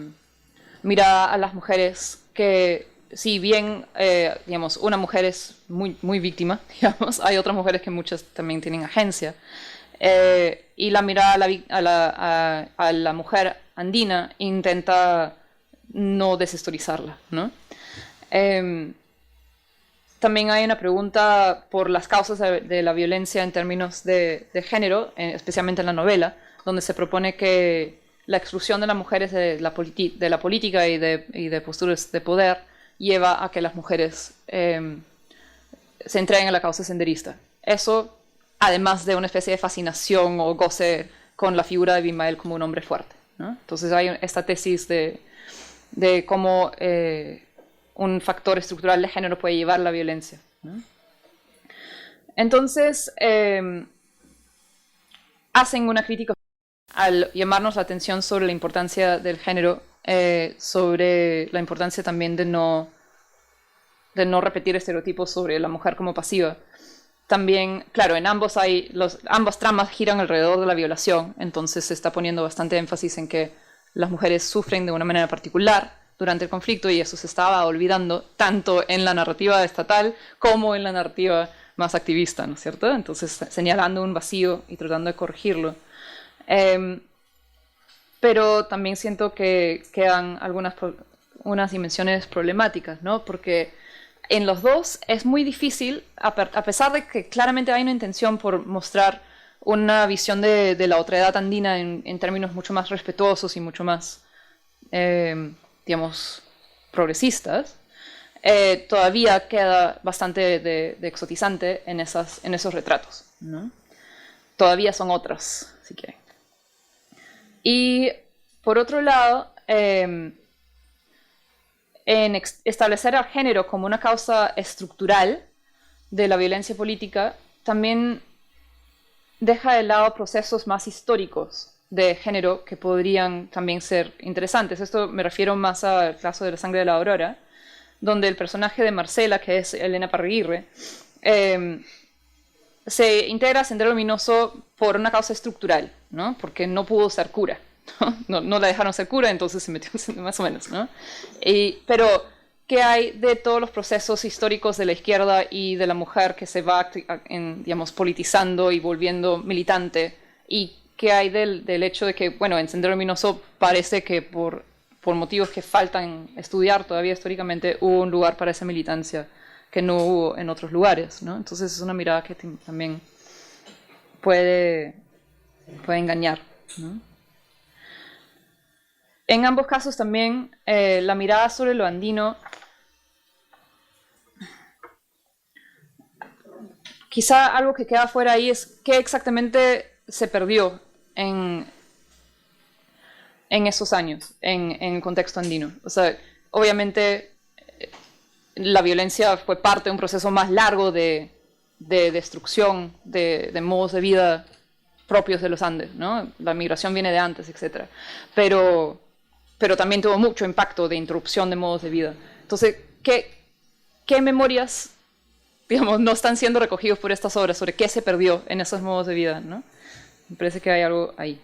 mirada a las mujeres que, si bien, digamos, una mujer es muy, muy víctima, digamos, hay otras mujeres que muchas también tienen agencia. Y la mirada a la mujer andina intenta no deshistorizarla, ¿no? También hay una pregunta por las causas de la violencia en términos de género, especialmente en la novela, donde se propone que la exclusión de las mujeres de la política y de posturas de poder lleva a que las mujeres se entreguen a la causa senderista. Eso, además de una especie de fascinación o goce con la figura de Abimael como un hombre fuerte, ¿no? Entonces hay esta tesis de cómo un factor estructural de género puede llevar a la violencia, ¿no? Entonces, hacen una crítica al llamarnos la atención sobre la importancia del género, sobre la importancia también de no repetir estereotipos sobre la mujer como pasiva. También, claro, en ambas tramas giran alrededor de la violación, entonces se está poniendo bastante énfasis en que las mujeres sufren de una manera particular durante el conflicto y eso se estaba olvidando tanto en la narrativa estatal como en la narrativa más activista, ¿no es cierto? Entonces señalando un vacío y tratando de corregirlo. Pero también siento que quedan unas dimensiones problemáticas, ¿no? Porque en los dos es muy difícil, a pesar de que claramente hay una intención por mostrar una visión de la otredad andina en términos mucho más respetuosos y mucho más, digamos, progresistas, todavía queda bastante de exotizante en esos retratos, ¿no? Todavía son otros, si quieren. Y por otro lado, en establecer al género como una causa estructural de la violencia política, también deja de lado procesos más históricos de género que podrían también ser interesantes. Esto me refiero más al caso de La sangre de la aurora, donde el personaje de Marcela, que es Elena Parraguirre, se integra a Sendero Luminoso por una causa estructural, ¿no? Porque no pudo ser cura, ¿no? No la dejaron ser cura, entonces se metió más o menos, ¿no? Pero, ¿qué hay de todos los procesos históricos de la izquierda y de la mujer que se va, digamos, politizando y volviendo militante? ¿Y qué hay del hecho de que, bueno, en Sendero Luminoso parece que por motivos que faltan estudiar todavía históricamente, hubo un lugar para esa militancia que no hubo en otros lugares, ¿no? Entonces es una mirada que también puede engañar, ¿no? En ambos casos también la mirada sobre lo andino, quizá algo que queda fuera ahí es qué exactamente se perdió en esos años, en el contexto andino. O sea, obviamente la violencia fue parte de un proceso más largo de destrucción de modos de vida propios de los Andes, ¿no? La migración viene de antes, etc. Pero también tuvo mucho impacto de interrupción de modos de vida. Entonces, ¿qué memorias, digamos, no están siendo recogidos por estas obras sobre qué se perdió en esos modos de vida, ¿no? Me parece que hay algo ahí.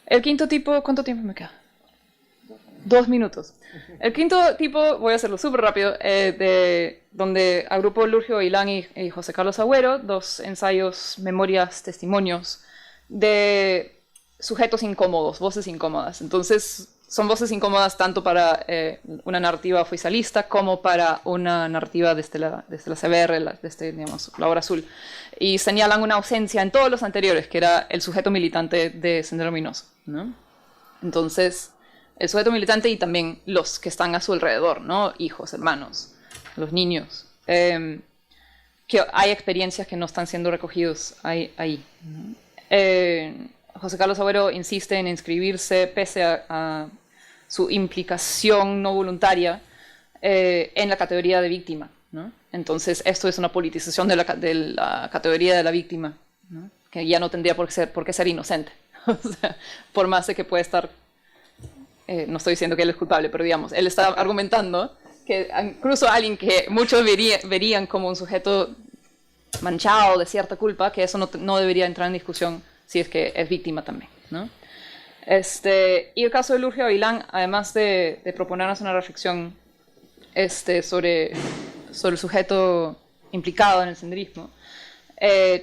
El quinto tipo, ¿cuánto tiempo me queda? 2 minutos. El quinto tipo, voy a hacerlo súper rápido, donde agrupó Lurgio Gavilán y José Carlos Agüero, 2 ensayos, memorias, testimonios de sujetos incómodos, voces incómodas. Entonces, son voces incómodas tanto para una narrativa oficialista como para una narrativa desde la CBR, digamos, la obra azul. Y señalan una ausencia en todos los anteriores, que era el sujeto militante de Sendero Luminoso, ¿no? Entonces, el sujeto militante y también los que están a su alrededor, ¿no? Hijos, hermanos, los niños. Que hay experiencias que no están siendo recogidos ahí. José Carlos Agüero insiste en inscribirse, pese a su implicación no voluntaria, en la categoría de víctima, ¿no? Entonces, esto es una politización de la categoría de la víctima, ¿no? Que ya no tendría por qué ser inocente. O sea, por más de que puede estar... no estoy diciendo que él es culpable, pero digamos, él está argumentando que incluso alguien que muchos verían como un sujeto manchado de cierta culpa, que eso no debería entrar en discusión si es que es víctima también, ¿no? Y el caso de Lurgio Gavilán, además de proponernos una reflexión sobre el sujeto implicado en el senderismo,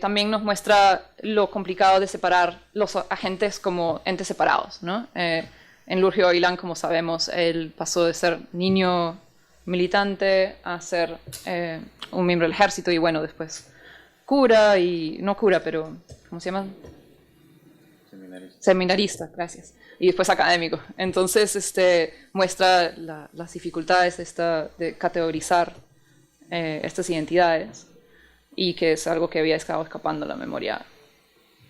también nos muestra lo complicado de separar los agentes como entes separados, ¿no? En Lurgio Gavilán, como sabemos, él pasó de ser niño militante a ser un miembro del ejército y, bueno, después cura y... no cura, pero... ¿cómo se llama? Seminarista, gracias. Y después académico. Entonces, muestra las dificultades de categorizar estas identidades y que es algo que había estado escapando a la memoria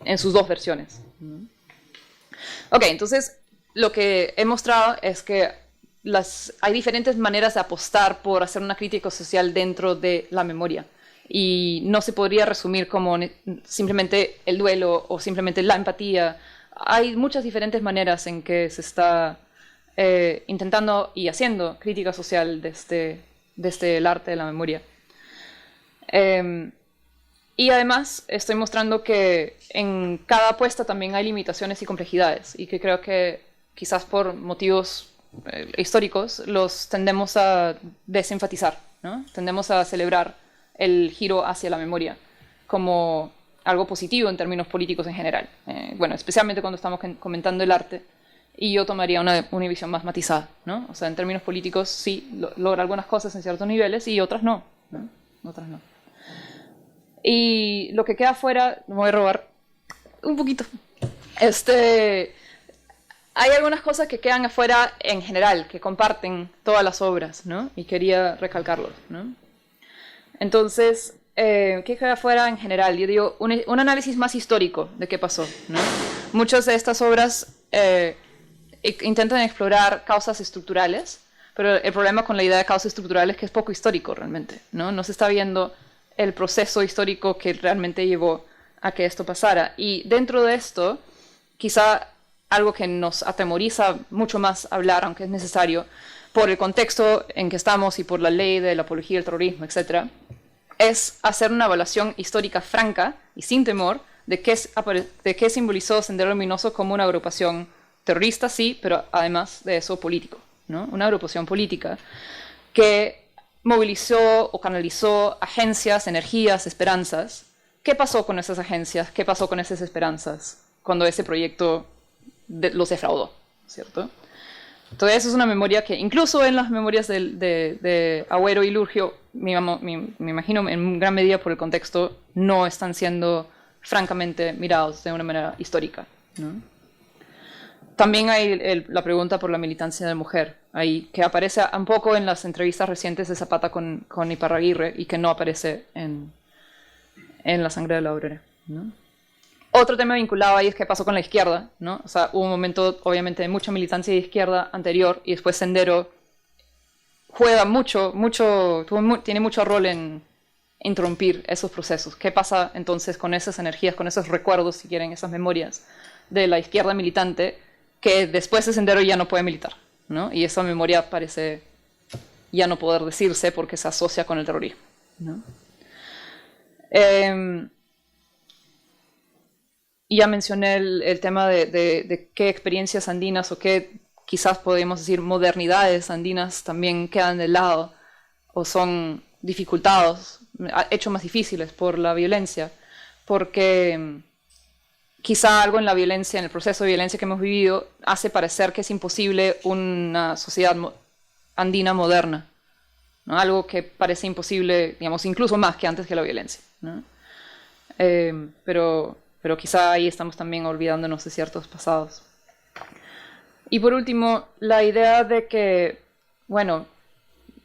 en sus 2 versiones. Ok, entonces... lo que he mostrado es que hay diferentes maneras de apostar por hacer una crítica social dentro de la memoria. Y no se podría resumir como simplemente el duelo o simplemente la empatía. Hay muchas diferentes maneras en que se está intentando y haciendo crítica social desde el arte de la memoria. Y además estoy mostrando que en cada apuesta también hay limitaciones y complejidades y que creo que quizás por motivos históricos los tendemos a desenfatizar, ¿no? Tendemos a celebrar el giro hacia la memoria como algo positivo en términos políticos en general. Bueno, especialmente cuando estamos comentando el arte. Y yo tomaría una visión más matizada, ¿no? O sea, en términos políticos sí logra algunas cosas en ciertos niveles y otras no, ¿no? Otras no. Y lo que queda afuera, me voy a robar un poquito. Hay algunas cosas que quedan afuera en general, que comparten todas las obras, ¿no? Y quería recalcarlo, ¿no? Entonces, ¿qué queda afuera en general? Yo digo, un análisis más histórico de qué pasó, ¿no? Muchas de estas obras intentan explorar causas estructurales, pero el problema con la idea de causas estructurales es que es poco histórico realmente, ¿no? No se está viendo el proceso histórico que realmente llevó a que esto pasara. Y dentro de esto, quizá algo que nos atemoriza mucho más hablar, aunque es necesario, por el contexto en que estamos y por la ley de la apología del terrorismo, etc., es hacer una evaluación histórica franca y sin temor de qué simbolizó Sendero Luminoso como una agrupación terrorista, sí, pero además de eso político, ¿no? Una agrupación política que movilizó o canalizó agencias, energías, esperanzas. ¿Qué pasó con esas agencias? ¿Qué pasó con esas esperanzas cuando ese proyecto los defraudó, ¿cierto? Entonces, eso es una memoria que, incluso en las memorias de Agüero y Lurgio, me imagino en gran medida por el contexto, no están siendo francamente mirados de una manera histórica, ¿no? También hay la pregunta por la militancia de mujer, ahí, que aparece un poco en las entrevistas recientes de Zapata con Iparraguirre y que no aparece en La sangre de la obrera, ¿no? Otro tema vinculado ahí es qué pasó con la izquierda, ¿no? O sea, hubo un momento, obviamente, de mucha militancia de izquierda anterior y después Sendero juega tiene mucho rol en interrumpir esos procesos. ¿Qué pasa entonces con esas energías, con esos recuerdos, si quieren, esas memorias de la izquierda militante que después de Sendero ya no puede militar, ¿no? Y esa memoria parece ya no poder decirse porque se asocia con el terrorismo, ¿no? Y ya mencioné el tema de qué experiencias andinas o qué quizás podríamos decir modernidades andinas también quedan de lado o son dificultados, hechos más difíciles por la violencia, porque quizá algo en la violencia, en el proceso de violencia que hemos vivido, hace parecer que es imposible una sociedad andina moderna, ¿no? Algo que parece imposible, digamos, incluso más que antes que la violencia, ¿no? Pero quizá ahí estamos también olvidándonos de ciertos pasados. Y por último, la idea de que, bueno,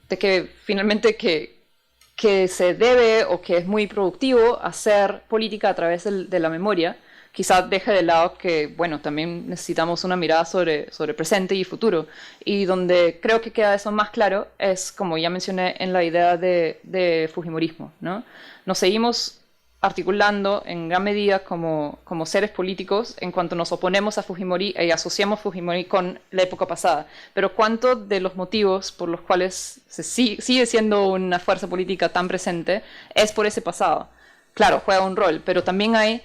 de que finalmente que se debe o que es muy productivo hacer política a través de la memoria, quizás deje de lado que, bueno, también necesitamos una mirada sobre presente y futuro. Y donde creo que queda eso más claro es, como ya mencioné, en la idea de Fujimorismo, ¿no? Nos seguimos articulando en gran medida como seres políticos en cuanto nos oponemos a Fujimori y asociamos Fujimori con la época pasada. Pero ¿cuánto de los motivos por los cuales sigue siendo una fuerza política tan presente es por ese pasado? Claro, juega un rol, pero también hay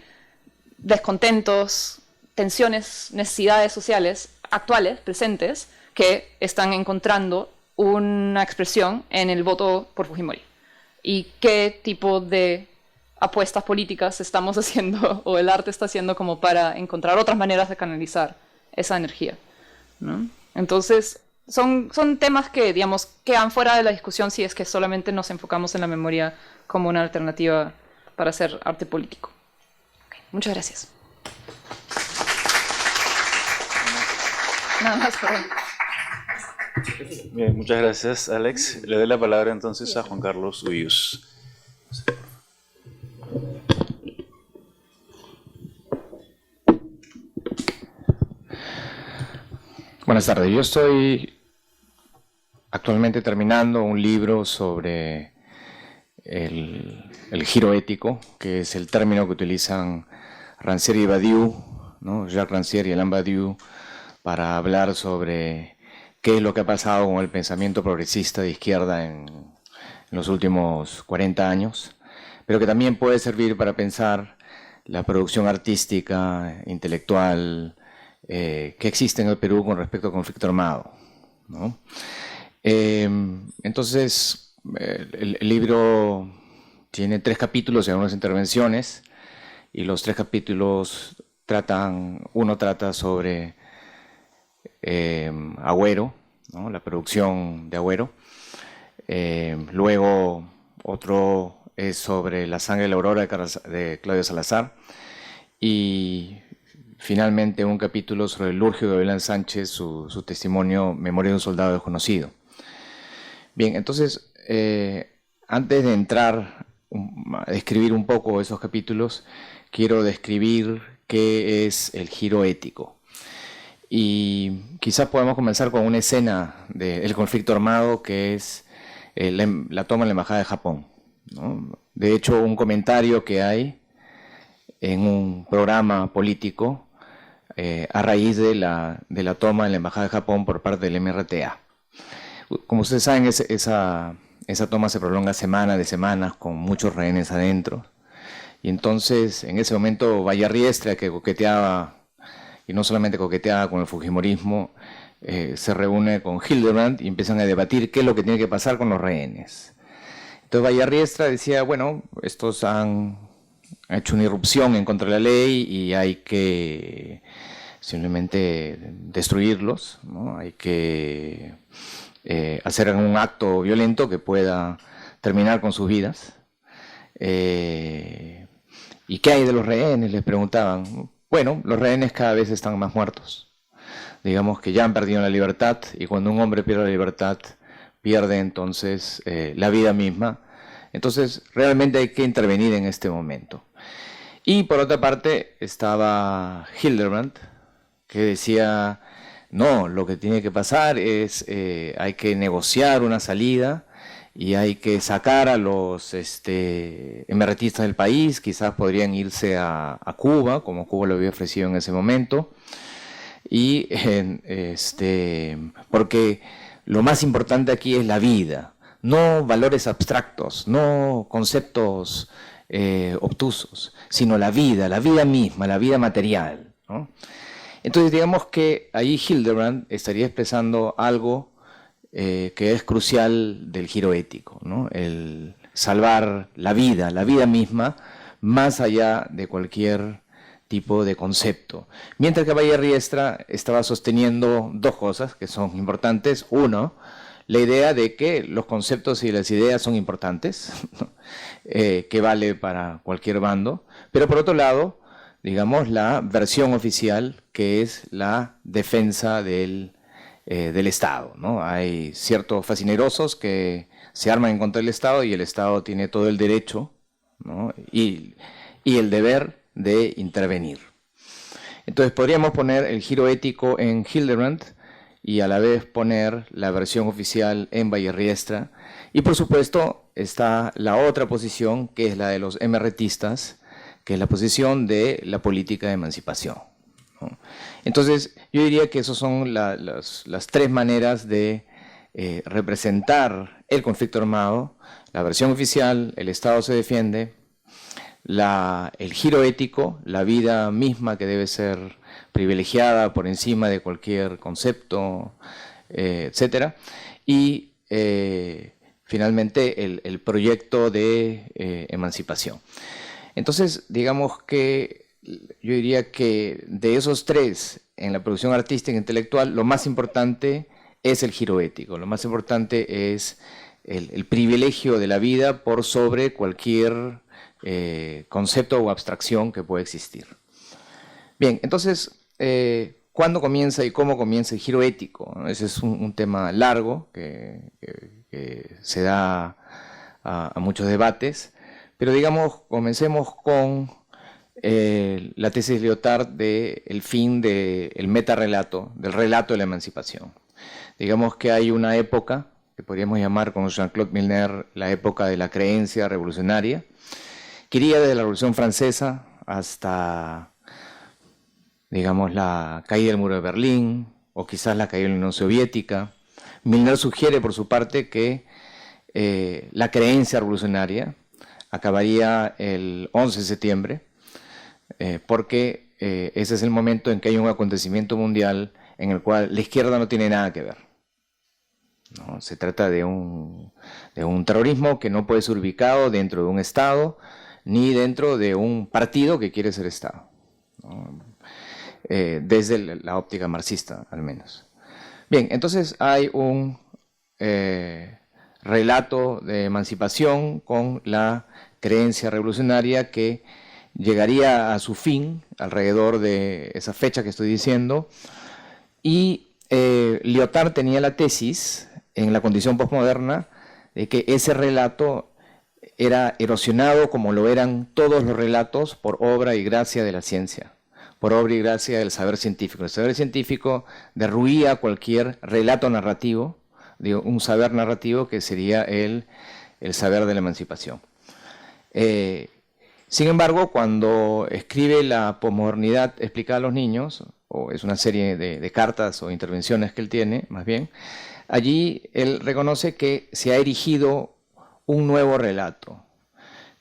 descontentos, tensiones, necesidades sociales actuales, presentes, que están encontrando una expresión en el voto por Fujimori. ¿Y qué tipo de apuestas políticas estamos haciendo o el arte está haciendo como para encontrar otras maneras de canalizar esa energía, ¿no? Entonces, son temas que, digamos, quedan fuera de la discusión si es que solamente nos enfocamos en la memoria como una alternativa para hacer arte político. Okay, muchas gracias. Nada más, perdón. Bien, muchas gracias, Alex. Le doy la palabra entonces a Juan Carlos Uyus. Buenas tardes. Yo estoy actualmente terminando un libro sobre el giro ético, que es el término que utilizan Rancière y Badiou, ¿no? Jacques Rancière y Alain Badiou, para hablar sobre qué es lo que ha pasado con el pensamiento progresista de izquierda en los últimos 40 años, pero que también puede servir para pensar la producción artística, intelectual, que existe en el Perú con respecto al conflicto armado, ¿no? Entonces, el libro tiene 3 capítulos y algunas intervenciones, y los 3 capítulos uno trata sobre Agüero, ¿no? La producción de Agüero. Luego otro es sobre La sangre de la aurora de Claudio Salazar, y finalmente un capítulo sobre Lurgio Gavilán Sánchez, su testimonio Memoria de un soldado desconocido. Bien, entonces, antes de entrar a describir un poco esos capítulos, quiero describir qué es el giro ético. Y quizás podemos comenzar con una escena del conflicto armado, que es la toma en la Embajada de Japón, ¿no? De hecho, un comentario que hay en un programa político a raíz de la toma en la Embajada de Japón por parte del MRTA. Como ustedes saben, esa toma se prolonga semanas con muchos rehenes adentro. Y entonces, en ese momento, Vallarriestra, que coqueteaba, y no solamente coqueteaba con el fujimorismo, se reúne con Hildebrand y empiezan a debatir qué es lo que tiene que pasar con los rehenes. Entonces Vallarriestra decía, bueno, estos han hecho una irrupción en contra de la ley y hay que simplemente destruirlos, ¿no? Hay que hacer un acto violento que pueda terminar con sus vidas. ¿Y qué hay de los rehenes?, les preguntaban. Bueno, los rehenes cada vez están más muertos. Digamos que ya han perdido la libertad, y cuando un hombre pierde la libertad, pierde entonces la vida misma. Entonces, realmente hay que intervenir en este momento. Y por otra parte estaba Hildebrand, que decía, no, lo que tiene que pasar es, hay que negociar una salida y hay que sacar a los emeritistas del país. Quizás podrían irse a Cuba, como Cuba lo había ofrecido en ese momento. Y porque lo más importante aquí es la vida, no valores abstractos, no conceptos obtusos, sino la vida misma, la vida material, ¿no? Entonces, digamos que ahí Hildebrand estaría expresando algo que es crucial del giro ético, ¿no? El salvar la vida misma, más allá de cualquier tipo de concepto. Mientras que Vallarriestra estaba sosteniendo 2 cosas que son importantes. Uno, la idea de que los conceptos y las ideas son importantes, que vale para cualquier bando, pero por otro lado, digamos, la versión oficial, que es la defensa del Estado, ¿no? Hay ciertos fascinerosos que se arman en contra del Estado, y el Estado tiene todo el derecho, ¿no? y el deber de intervenir. Entonces podríamos poner el giro ético en Hildebrand y a la vez poner la versión oficial en Vallarriestra. Y por supuesto está la otra posición, que es la de los emerretistas, que es la posición de la política de emancipación, ¿no? Entonces yo diría que esas son las 3 maneras de representar el conflicto armado: la versión oficial, el Estado se defiende; el giro ético, la vida misma que debe ser privilegiada por encima de cualquier concepto, etcétera; y finalmente el proyecto de emancipación. Entonces, digamos que yo diría que de esos 3, en la producción artística e intelectual, lo más importante es el giro ético, lo más importante es el privilegio de la vida por sobre cualquier concepto o abstracción que pueda existir. Bien, entonces, ¿cuándo comienza y cómo comienza el giro ético? Ese es un tema largo que se da a muchos debates, pero digamos, comencemos con la tesis de Lyotard del fin del metarrelato, del relato de la emancipación. Digamos que hay una época que podríamos llamar con Jean-Claude Milner la época de la creencia revolucionaria, que iría desde la Revolución Francesa hasta, digamos, la caída del muro de Berlín, o quizás la caída de la Unión Soviética. Milner sugiere, por su parte, que la creencia revolucionaria acabaría el 11 de septiembre, porque ese es el momento en que hay un acontecimiento mundial en el cual la izquierda no tiene nada que ver. ¿no? Se trata de un terrorismo que no puede ser ubicado dentro de un Estado ni dentro de un partido que quiere ser Estado, ¿no? Desde la óptica marxista, al menos. Bien, entonces hay un relato de emancipación con la creencia revolucionaria que llegaría a su fin alrededor de esa fecha que estoy diciendo, y Lyotard tenía la tesis en la condición postmoderna de que ese relato era erosionado, como lo eran todos los relatos, por obra y gracia de la ciencia, por obra y gracia del saber científico. El saber científico derruía cualquier relato narrativo, digo, un saber narrativo que sería el saber de la emancipación. Sin embargo, cuando escribe la posmodernidad explicada a los niños, o es una serie de cartas o intervenciones que él tiene, más bien, allí él reconoce que se ha erigido un nuevo relato,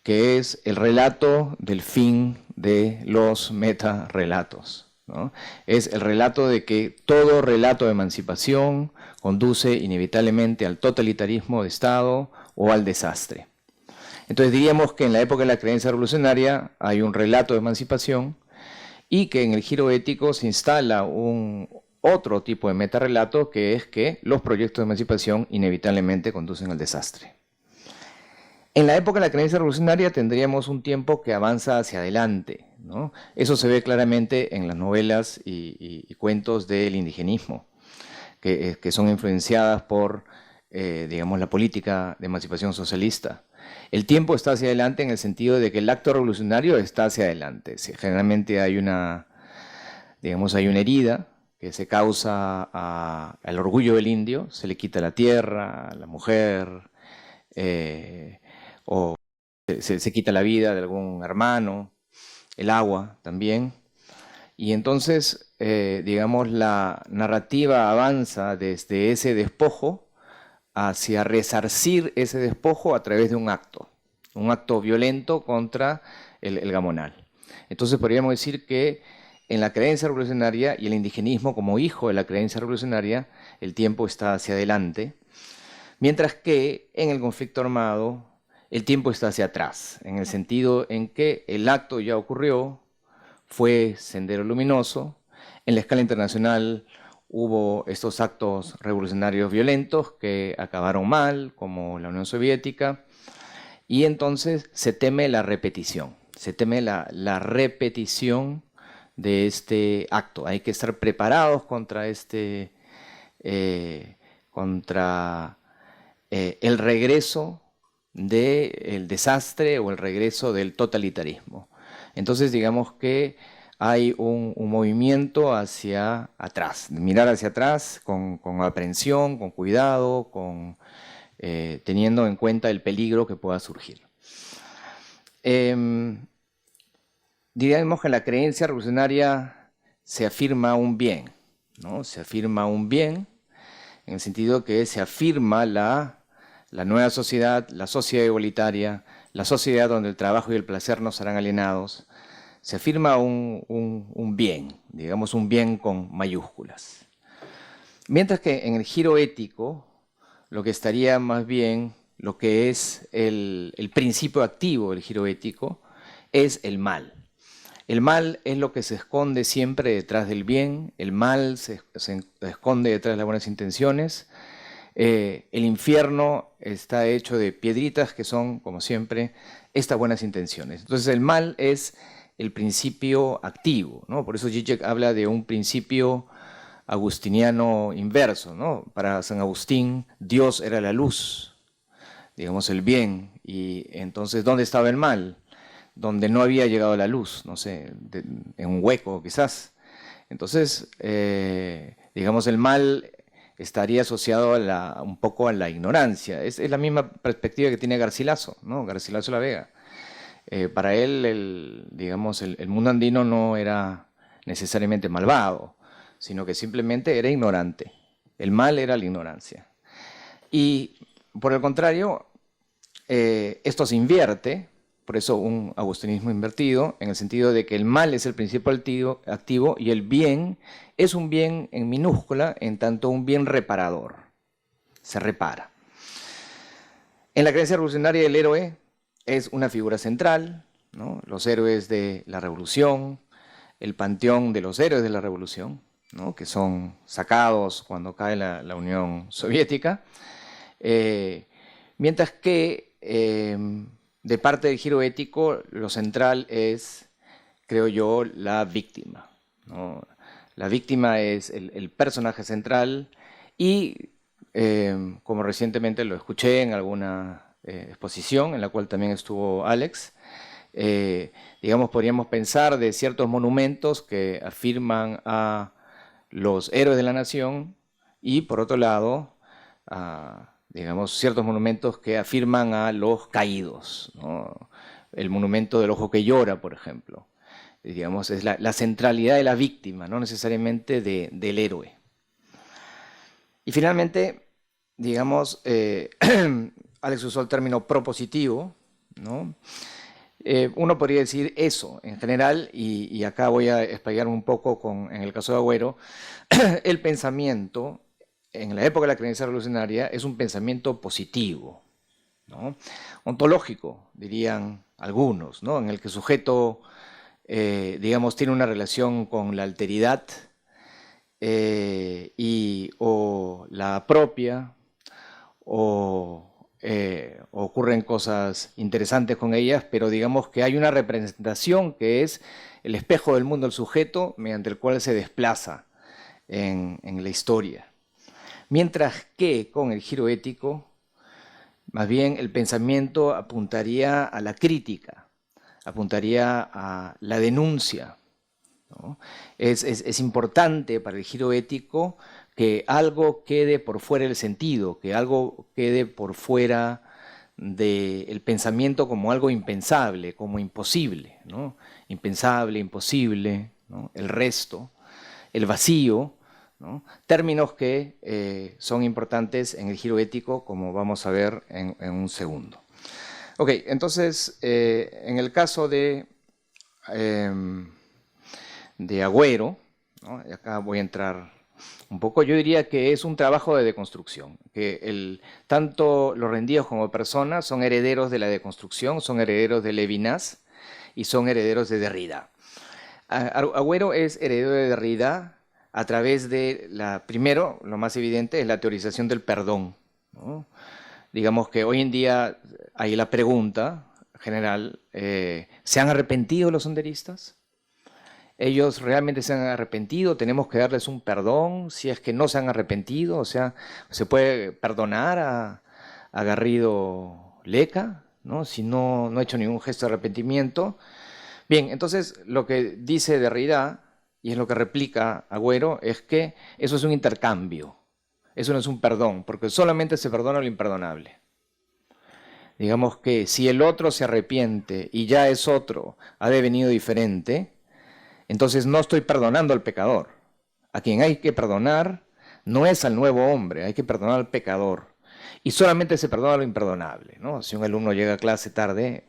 que es el relato del fin de los metarrelatos, ¿no? Es el relato de que todo relato de emancipación conduce inevitablemente al totalitarismo de Estado o al desastre. Entonces diríamos que en la época de la creencia revolucionaria hay un relato de emancipación y que en el giro ético se instala otro tipo de metarrelato, que es que los proyectos de emancipación inevitablemente conducen al desastre. En la época de la creencia revolucionaria tendríamos un tiempo que avanza hacia adelante, ¿no? Eso se ve claramente en las novelas y cuentos del indigenismo, que son influenciadas por, digamos, la política de emancipación socialista. El tiempo está hacia adelante en el sentido de que el acto revolucionario está hacia adelante. Generalmente hay una herida que se causa al orgullo del indio, se le quita la tierra, la mujer, o se quita la vida de algún hermano, el agua también. Y entonces, digamos, la narrativa avanza desde ese despojo hacia resarcir ese despojo a través de un acto violento contra el gamonal. Entonces podríamos decir que en la creencia revolucionaria y el indigenismo como hijo de la creencia revolucionaria, el tiempo está hacia adelante, mientras que en el conflicto armado el tiempo está hacia atrás, en el sentido en que el acto ya ocurrió, fue sendero luminoso, en la escala internacional hubo estos actos revolucionarios violentos que acabaron mal, como la Unión Soviética, y entonces se teme la repetición, la repetición de este acto. Hay que estar preparados contra el regreso del desastre o el regreso del totalitarismo. Entonces digamos que hay un movimiento hacia atrás, mirar hacia atrás con aprehensión, con cuidado, teniendo en cuenta el peligro que pueda surgir. Diríamos que en la creencia revolucionaria se afirma un bien, ¿no? Se afirma un bien en el sentido que se afirma la nueva sociedad, la sociedad igualitaria, la sociedad donde el trabajo y el placer no serán alienados. Se afirma un bien, digamos un bien con mayúsculas. Mientras que en el giro ético, lo que estaría más bien, lo que es el principio activo del giro ético, es el mal. El mal es lo que se esconde siempre detrás del bien, el mal se esconde detrás de las buenas intenciones. El infierno está hecho de piedritas que son, como siempre, estas buenas intenciones. Entonces el mal es el principio activo, ¿no? Por eso Zizek habla de un principio agustiniano inverso, ¿no? Para San Agustín, Dios era la luz, digamos el bien, y entonces ¿dónde estaba el mal? Donde no había llegado la luz, no sé, en un hueco quizás. Entonces, digamos, el mal estaría asociado un poco a la ignorancia. Es la misma perspectiva que tiene Garcilaso, ¿no? Garcilaso la Vega. Para él, digamos, el mundo andino no era necesariamente malvado, sino que simplemente era ignorante. El mal era la ignorancia. Y por el contrario, esto se invierte, por eso un agustinismo invertido, en el sentido de que el mal es el principio activo y el bien es un bien en minúscula, en tanto un bien reparador. se repara. En la creencia revolucionaria el héroe es una figura central, ¿no? Los héroes de la revolución, el panteón de los héroes de la revolución, ¿no? Que son sacados cuando cae la Unión Soviética, mientras que de parte del giro ético lo central es, creo yo, la víctima, ¿no? La víctima es el personaje central y, como recientemente lo escuché en alguna exposición en la cual también estuvo Alex, digamos, podríamos pensar de ciertos monumentos que afirman a los héroes de la nación y, por otro lado, digamos, ciertos monumentos que afirman a los caídos, ¿no? El monumento del ojo que llora, por ejemplo, digamos, es la centralidad de la víctima, no necesariamente del héroe. Y finalmente, digamos, Alex usó el término propositivo, ¿no? Uno podría decir eso en general, y acá voy a explayarme un poco en el caso de Agüero. El pensamiento, en la época de la creencia revolucionaria, es un pensamiento positivo, ¿no? Ontológico, dirían algunos, ¿no? En el que el sujeto, digamos, tiene una relación con la alteridad o la apropia, o ocurren cosas interesantes con ellas, pero digamos que hay una representación que es el espejo del mundo del sujeto mediante el cual se desplaza en la historia. Mientras que con el giro ético, más bien el pensamiento apuntaría a la crítica, apuntaría a la denuncia, ¿no? Es importante para el giro ético que algo quede por fuera del sentido, que algo quede por fuera del pensamiento como algo impensable, como imposible, ¿no? Impensable, imposible, ¿no? El resto, el vacío, ¿no? Términos que son importantes en el giro ético, como vamos a ver en un segundo. Ok, entonces, en el caso de Agüero, ¿no? Y acá voy a entrar un poco, yo diría que es un trabajo de deconstrucción, que tanto los rendidos como personas son herederos de la deconstrucción, son herederos de Levinas y son herederos de Derrida. Agüero es heredero de Derrida a través de, primero, lo más evidente, es la teorización del perdón, ¿no? Digamos que hoy en día hay la pregunta general, ¿se han arrepentido los senderistas? ¿Ellos realmente se han arrepentido? ¿Tenemos que darles un perdón si es que no se han arrepentido? O sea, ¿se puede perdonar a Garrido Leca, ¿no? Si no ha hecho ningún gesto de arrepentimiento? Bien, entonces lo que dice Derrida, y es lo que replica Agüero, es que eso es un intercambio. Eso no es un perdón, porque solamente se perdona lo imperdonable. Digamos que si el otro se arrepiente y ya es otro, ha devenido diferente, entonces no estoy perdonando al pecador. A quien hay que perdonar no es al nuevo hombre, hay que perdonar al pecador. Y solamente se perdona lo imperdonable, ¿no? Si un alumno llega a clase tarde,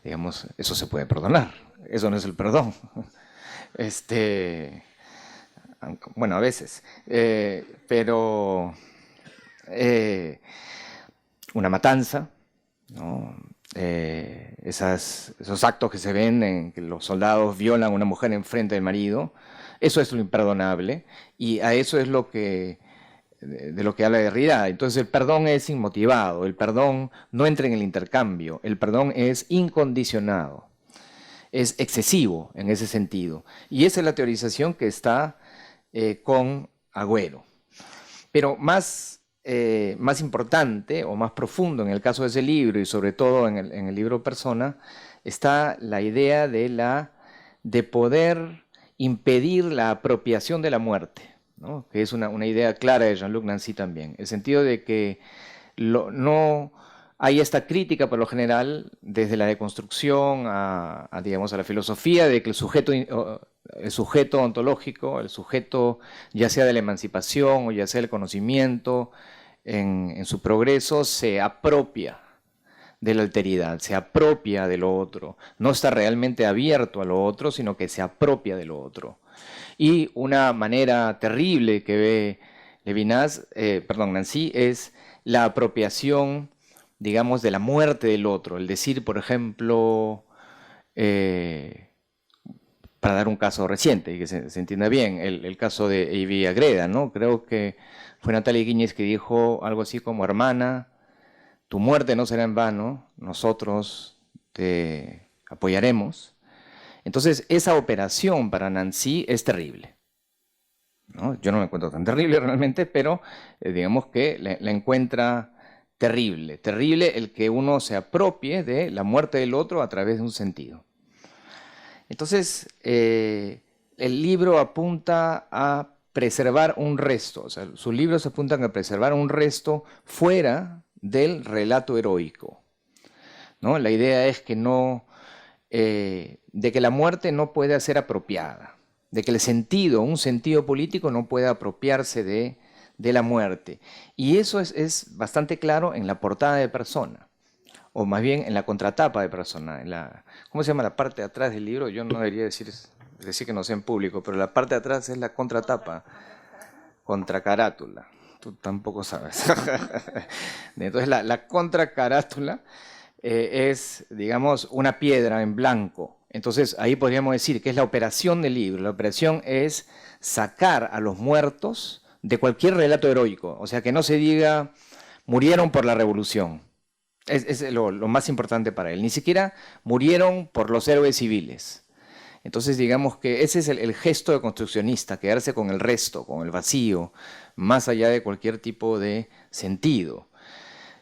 digamos, eso se puede perdonar. Eso no es el perdón. Bueno, a veces. Pero una matanza, ¿no? Esos actos que se ven en que los soldados violan a una mujer enfrente del marido, eso es lo imperdonable, y a eso es de lo que habla Derrida. Entonces el perdón es inmotivado, el perdón no entra en el intercambio, el perdón es incondicionado, es excesivo en ese sentido, y esa es la teorización que está con Agüero. Pero más importante o más profundo en el caso de ese libro y sobre todo en el libro Persona, está la idea de poder impedir la apropiación de la muerte, ¿no? Que es una idea clara de Jean-Luc Nancy también, el sentido de que no hay esta crítica por lo general desde la deconstrucción digamos, a la filosofía de que el sujeto ontológico, el sujeto ya sea de la emancipación o ya sea del conocimiento, en su progreso se apropia de la alteridad, se apropia de lo otro, no está realmente abierto a lo otro, sino que se apropia de lo otro. Y una manera terrible que ve Nancy es la apropiación, digamos, de la muerte del otro. El decir, por ejemplo, para dar un caso reciente y que se entienda bien, el caso de Ivy Agreda, ¿no? Creo que fue Natalia Guiñez que dijo algo así como: hermana, tu muerte no será en vano, nosotros te apoyaremos. Entonces, esa operación para Nancy es terrible, ¿no? Yo no me encuentro tan terrible realmente, pero digamos que la encuentra terrible. Terrible el que uno se apropie de la muerte del otro a través de un sentido. Entonces, el libro apunta a preservar un resto, o sea, sus libros apuntan a preservar un resto fuera del relato heroico, ¿no? La idea es que no, de que la muerte no pueda ser apropiada, de que un sentido político no pueda apropiarse de la muerte. Y eso es bastante claro en la portada de Persona, o más bien en la contratapa de Persona. ¿Cómo se llama la parte de atrás del libro? Yo no debería decir que no sé en público, pero la parte de atrás es la contratapa, contracarátula. Tú tampoco sabes. Entonces la contracarátula es, digamos, una piedra en blanco. Entonces ahí podríamos decir que es la operación del libro. La operación es sacar a los muertos de cualquier relato heroico. O sea, que no se diga murieron por la revolución. Es lo más importante para él. Ni siquiera murieron por los héroes civiles. Entonces, digamos que ese es el gesto de construccionista, quedarse con el resto, con el vacío, más allá de cualquier tipo de sentido.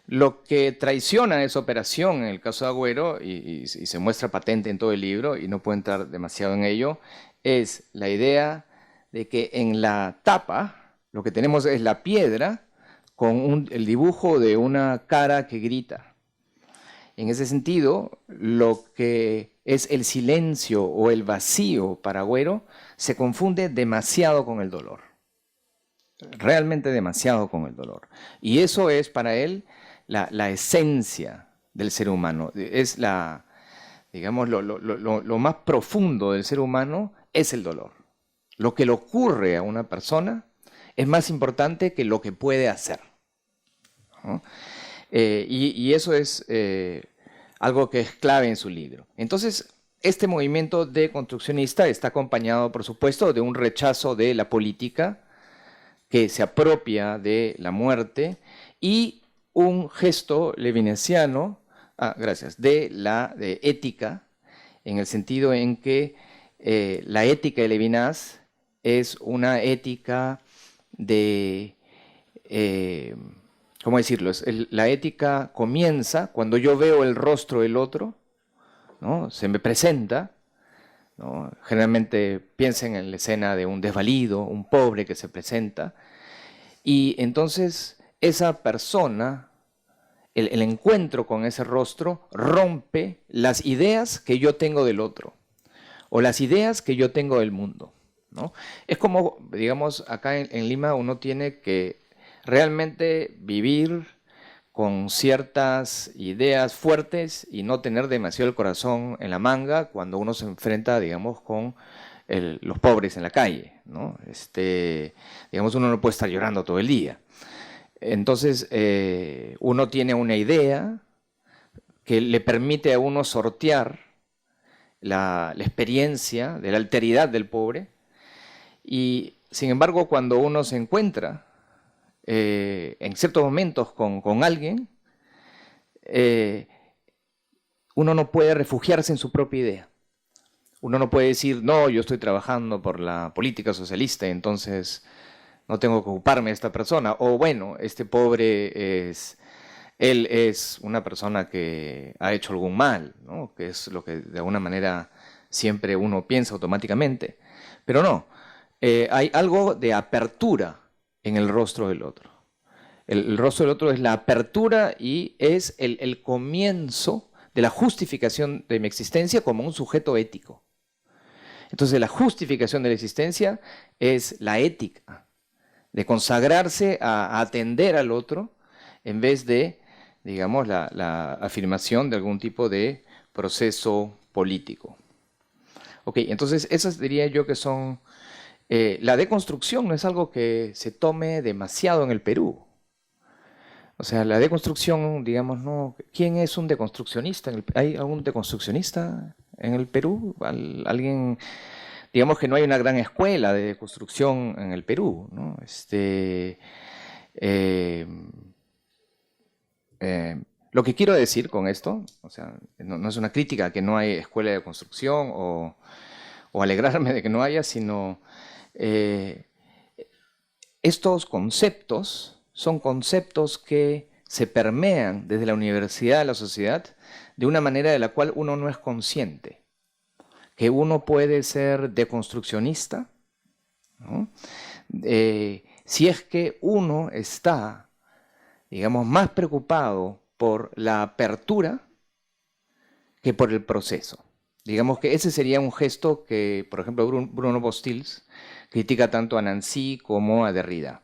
Lo que traiciona esa operación en el caso de Agüero, y se muestra patente en todo el libro, y no puedo entrar demasiado en ello, es la idea de que en la tapa lo que tenemos es la piedra con el dibujo de una cara que grita. En ese sentido, lo que es el silencio o el vacío para Agüero se confunde demasiado con el dolor. Realmente demasiado con el dolor. Y eso es para él la esencia del ser humano. Es digamos, lo más profundo del ser humano es el dolor. Lo que le ocurre a una persona es más importante que lo que puede hacer, ¿no? Y eso es algo que es clave en su libro. Entonces, este movimiento deconstruccionista está acompañado, por supuesto, de un rechazo de la política que se apropia de la muerte y un gesto levinasiano, de ética, en el sentido en que la ética de Levinas es una ética de... ¿cómo decirlo? La ética comienza cuando yo veo el rostro del otro, ¿no? Se me presenta, ¿no? Generalmente piensen en la escena de un desvalido, un pobre que se presenta, y entonces esa persona, el encuentro con ese rostro, rompe las ideas que yo tengo del otro, o las ideas que yo tengo del mundo, ¿no? Es como, digamos, acá en Lima uno tiene que realmente vivir con ciertas ideas fuertes y no tener demasiado el corazón en la manga cuando uno se enfrenta, digamos, con los pobres en la calle, ¿no? Digamos, uno no puede estar llorando todo el día. Entonces, uno tiene una idea que le permite a uno sortear la experiencia de la alteridad del pobre, y sin embargo, cuando uno se encuentra en ciertos momentos con alguien, uno no puede refugiarse en su propia idea. Uno no puede decir, no, yo estoy trabajando por la política socialista, entonces no tengo que ocuparme de esta persona. O bueno, este pobre él es una persona que ha hecho algún mal, ¿no? Que es lo que de alguna manera siempre uno piensa automáticamente. Pero no, hay algo de apertura en el rostro del otro. El rostro del otro es la apertura y es el comienzo de la justificación de mi existencia como un sujeto ético. Entonces la justificación de la existencia es la ética, de consagrarse a atender al otro en vez de, digamos, la afirmación de algún tipo de proceso político. Ok, entonces esas diría yo que son La deconstrucción no es algo que se tome demasiado en el Perú. O sea, la deconstrucción, digamos, no. ¿Quién es un deconstruccionista? ¿Hay algún deconstruccionista en el Perú? ¿Alguien? Digamos que no hay una gran escuela de deconstrucción en el Perú, ¿no? Eh, lo que quiero decir con esto, o sea, no es una crítica a que no hay escuela de construcción o alegrarme de que no haya, sino estos conceptos son conceptos que se permean desde la universidad a la sociedad de una manera de la cual uno no es consciente. Que uno puede ser deconstruccionista, ¿no? Si es que uno está, digamos, más preocupado por la apertura que por el proceso. Digamos que ese sería un gesto que, por ejemplo, Bruno Bostils critica tanto a Nancy como a Derrida.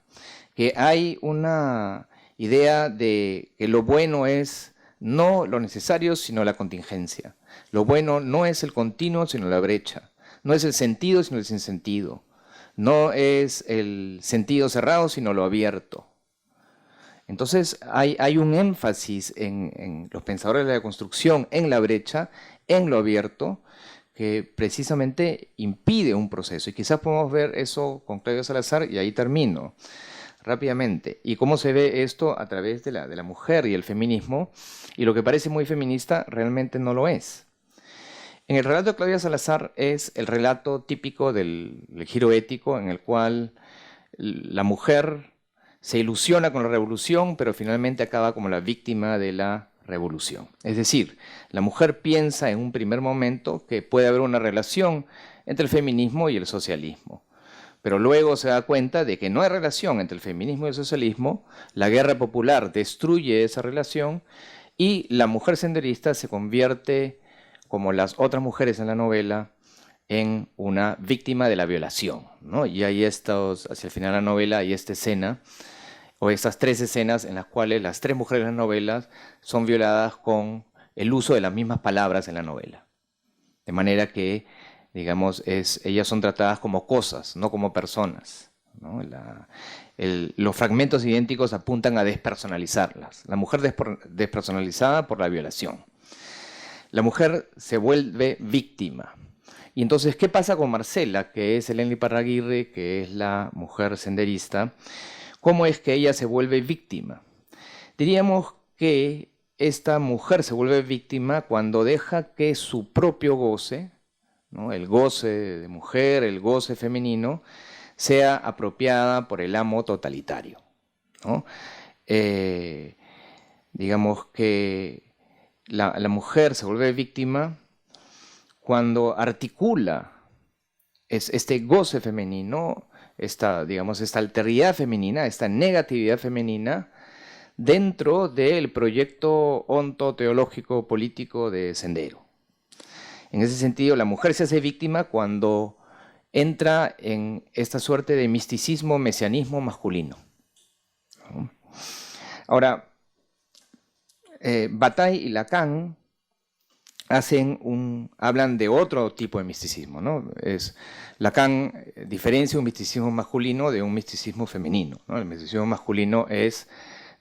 Que hay una idea de que lo bueno es no lo necesario, sino la contingencia. Lo bueno no es el continuo, sino la brecha. No es el sentido, sino el sinsentido. No es el sentido cerrado, sino lo abierto. Entonces hay un énfasis en los pensadores de la construcción, en la brecha, en lo abierto, que precisamente impide un proceso. Y quizás podemos ver eso con Claudio Salazar, y ahí termino rápidamente. Y cómo se ve esto a través de la mujer y el feminismo, y lo que parece muy feminista realmente no lo es. En el relato de Claudia Salazar es el relato típico del giro ético en el cual la mujer se ilusiona con la revolución, pero finalmente acaba como la víctima de la revolución. Es decir, la mujer piensa en un primer momento que puede haber una relación entre el feminismo y el socialismo. Pero luego se da cuenta de que no hay relación entre el feminismo y el socialismo, la guerra popular destruye esa relación y la mujer senderista se convierte, como las otras mujeres en la novela, en una víctima de la violación, ¿no? Y hay hacia el final de la novela, hay esta escena, o estas 3 escenas en las cuales las 3 mujeres de las novelas son violadas con el uso de las mismas palabras en la novela. De manera que, digamos, ellas son tratadas como cosas, no como personas, ¿no? Los fragmentos idénticos apuntan a despersonalizarlas. La mujer despersonalizada por la violación. La mujer se vuelve víctima. Y entonces, ¿qué pasa con Marcela, que es Eleni Parraguirre, que es la mujer senderista? ¿Cómo es que ella se vuelve víctima? Diríamos que esta mujer se vuelve víctima cuando deja que su propio goce, ¿no? El goce de mujer, el goce femenino, sea apropiada por el amo totalitario, ¿no? Digamos que la mujer se vuelve víctima cuando articula este goce femenino, digamos, esta alteridad femenina, esta negatividad femenina, dentro del proyecto ontoteológico político de Sendero. En ese sentido, la mujer se hace víctima cuando entra en esta suerte de misticismo, mesianismo masculino. Ahora, Bataille y Lacan hablan de otro tipo de misticismo, ¿no? Lacan diferencia un misticismo masculino de un misticismo femenino, ¿no? El misticismo masculino es,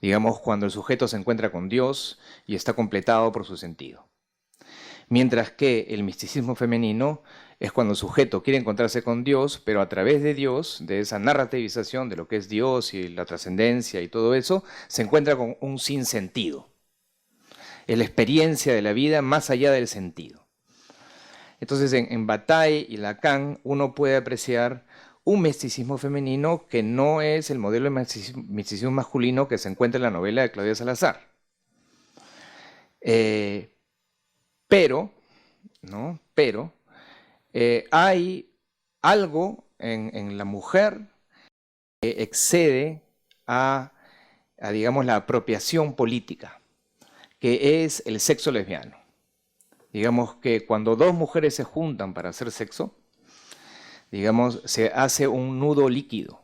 digamos, cuando el sujeto se encuentra con Dios y está completado por su sentido. Mientras que el misticismo femenino es cuando el sujeto quiere encontrarse con Dios, pero a través de Dios, de esa narrativización de lo que es Dios y la trascendencia y todo eso, se encuentra con un sinsentido. Es la experiencia de la vida más allá del sentido. Entonces, en Bataille y Lacan, uno puede apreciar un misticismo femenino que no es el modelo de misticismo masculino que se encuentra en la novela de Claudia Salazar. Pero hay algo en la mujer que excede digamos, la apropiación política, que es el sexo lesbiano. Digamos que cuando 2 mujeres se juntan para hacer sexo, digamos, se hace un nudo líquido.